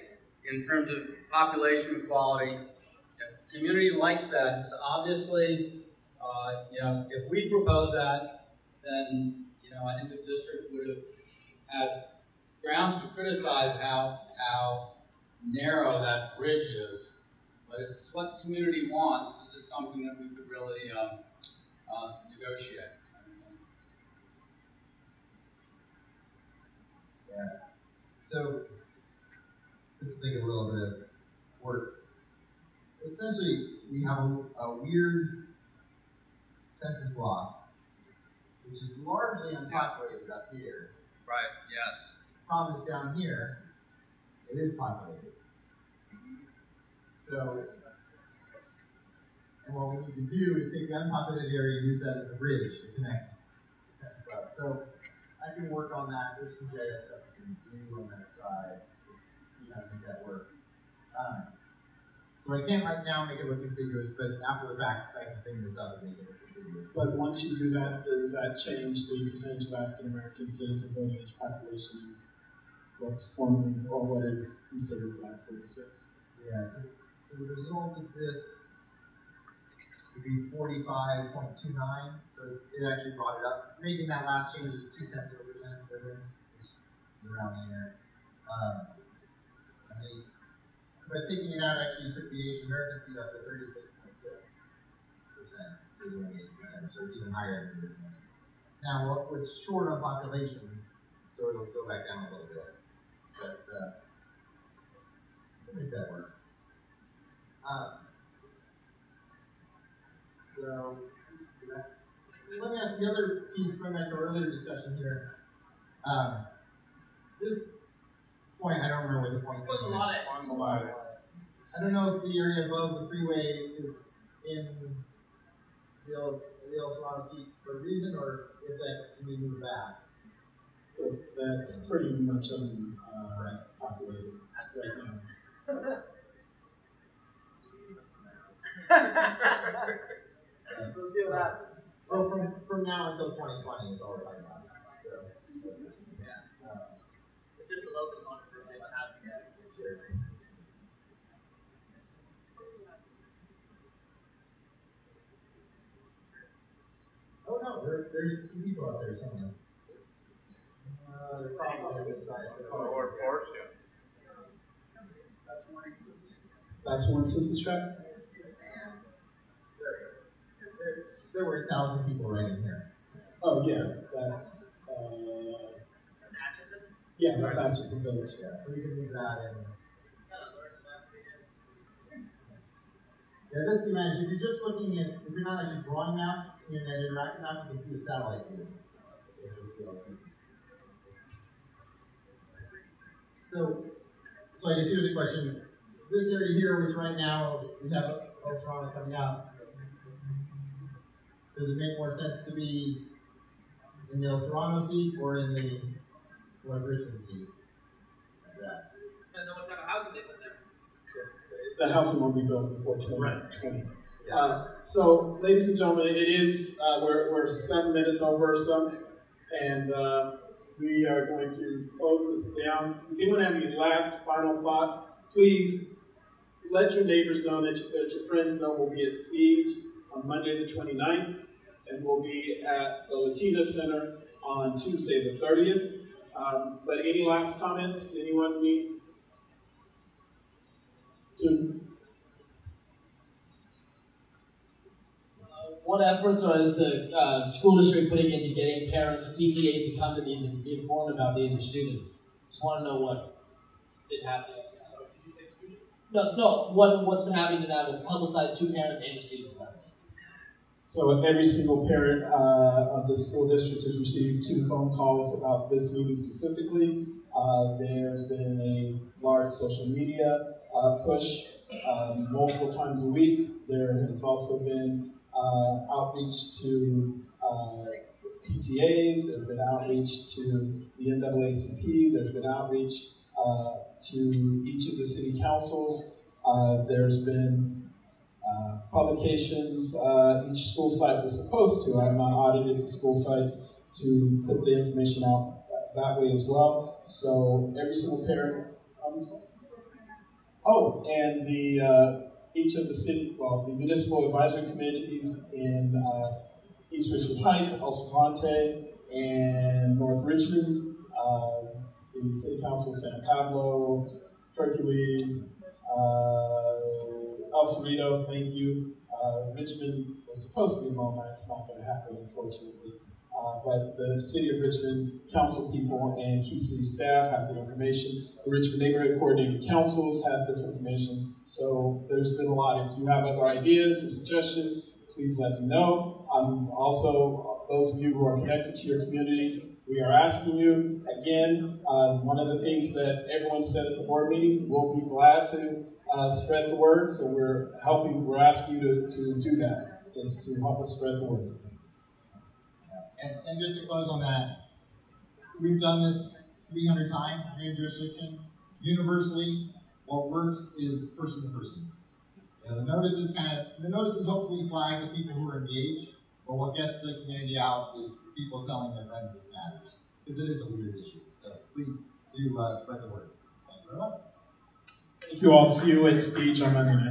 in terms of population equality. If the community likes that, it's obviously, if we propose that, then, I think the district would have had grounds to criticize how narrow that bridge is. But if it's what the community wants, this is something that we could really negotiate. Yeah. So this is taking a little bit of work. Essentially, we have a weird census block, which is largely unpopulated up here. Right, yes. Problem is down here, it is populated. So, and what we need to do is take the unpopulated area and use that as the bridge to connect up. So I can work on that. There's some JS stuff we can do on that side. See how to make that work. So I can't right now make it look contiguous, but after the fact, I can clean this up and make it look contiguous. But once you do that, does that change the percentage of African American citizen voting age population? What's formerly or what is considered Black 46? Yeah, so the result of this would be 45.29. So it actually brought it up. Making that last change is 0.2% difference, just around here. But taking it out actually took the Asian American seat up to 36.6%. So 28%, so it's even higher than the original. Now, it's short on population, so it'll go back down a little bit. But we'll make that work. So let me ask the other piece, going back to our earlier discussion here. This point, I don't remember where the point is. On the line. I don't know if the area above the freeway is in the El Serrano seat for a reason, or if that can be moved back. Well, that's pretty much populated right now. We'll see what happens. Well, from now until 2020, it's all right now. So, It's just a local controversy about how to get it. Oh no, there's some people out there somewhere. They're probably on this side. Or Porsche. That's one census tract? There were 1,000 people right in here. Oh yeah, that's that's Atchison Village. Yeah, so we can leave that in. Yeah, this is the advantage. If you're just looking at, if you're not actually drawing maps in that interactive map, you can see a satellite view. So I guess here's a question. This area here, which right now we have El Serrano coming out, does it make more sense to be in the El Serrano seat or in the North Richmond seat? Like that. And then what type of housing they put there? The housing won't be built before 2020. Right. Yeah. So, ladies and gentlemen, it is, we're 7 minutes over some, and we are going to close this down. Does anyone have any last final thoughts? Please let your neighbors know, that your friends know we'll be at Stage on Monday the 29th, and we'll be at the Latina Center on Tuesday the 30th. But any last comments? Anyone need to? What efforts is the school district putting into getting parents, PTAs to come to these and be informed about these as students? Just want to know what been happening. Did you say students? No, what's been happening to that with publicized to parents and to students about this? So every single parent of the school district has received 2 phone calls about this meeting specifically. There's been a large social media push multiple times a week. There has also been outreach to PTAs, there's been outreach to the NAACP, there's been outreach to each of the city councils. There's been publications. Each school site was supposed to. I've not audited the school sites to put the information out that way as well. So every single parent. Oh, and the each of the city, well, the municipal advisory committees in East Richmond Heights, El Savante, and North Richmond, the City Council of San Pablo, Hercules, El Cerrito, thank you. Richmond was supposed to be MoMA, it's not going to happen, unfortunately. But the City of Richmond council people and key city staff have the information. The Richmond Neighborhood Coordinating Councils have this information. So there's been a lot. If you have other ideas and suggestions, please let me know. Also, those of you who are connected to your communities, we are asking you, again, one of the things that everyone said at the board meeting, we'll be glad to spread the word. So we're asking you to do that, is to help us spread the word. And just to close on that, we've done this 300 times, 300 jurisdictions. Universally, what works is person to person. The notices hopefully flag the people who are engaged, but what gets the community out is people telling their friends this matters, because it is a weird issue. So please do spread the word. Thank you very much. Thank you all. See you at Stage on Monday night.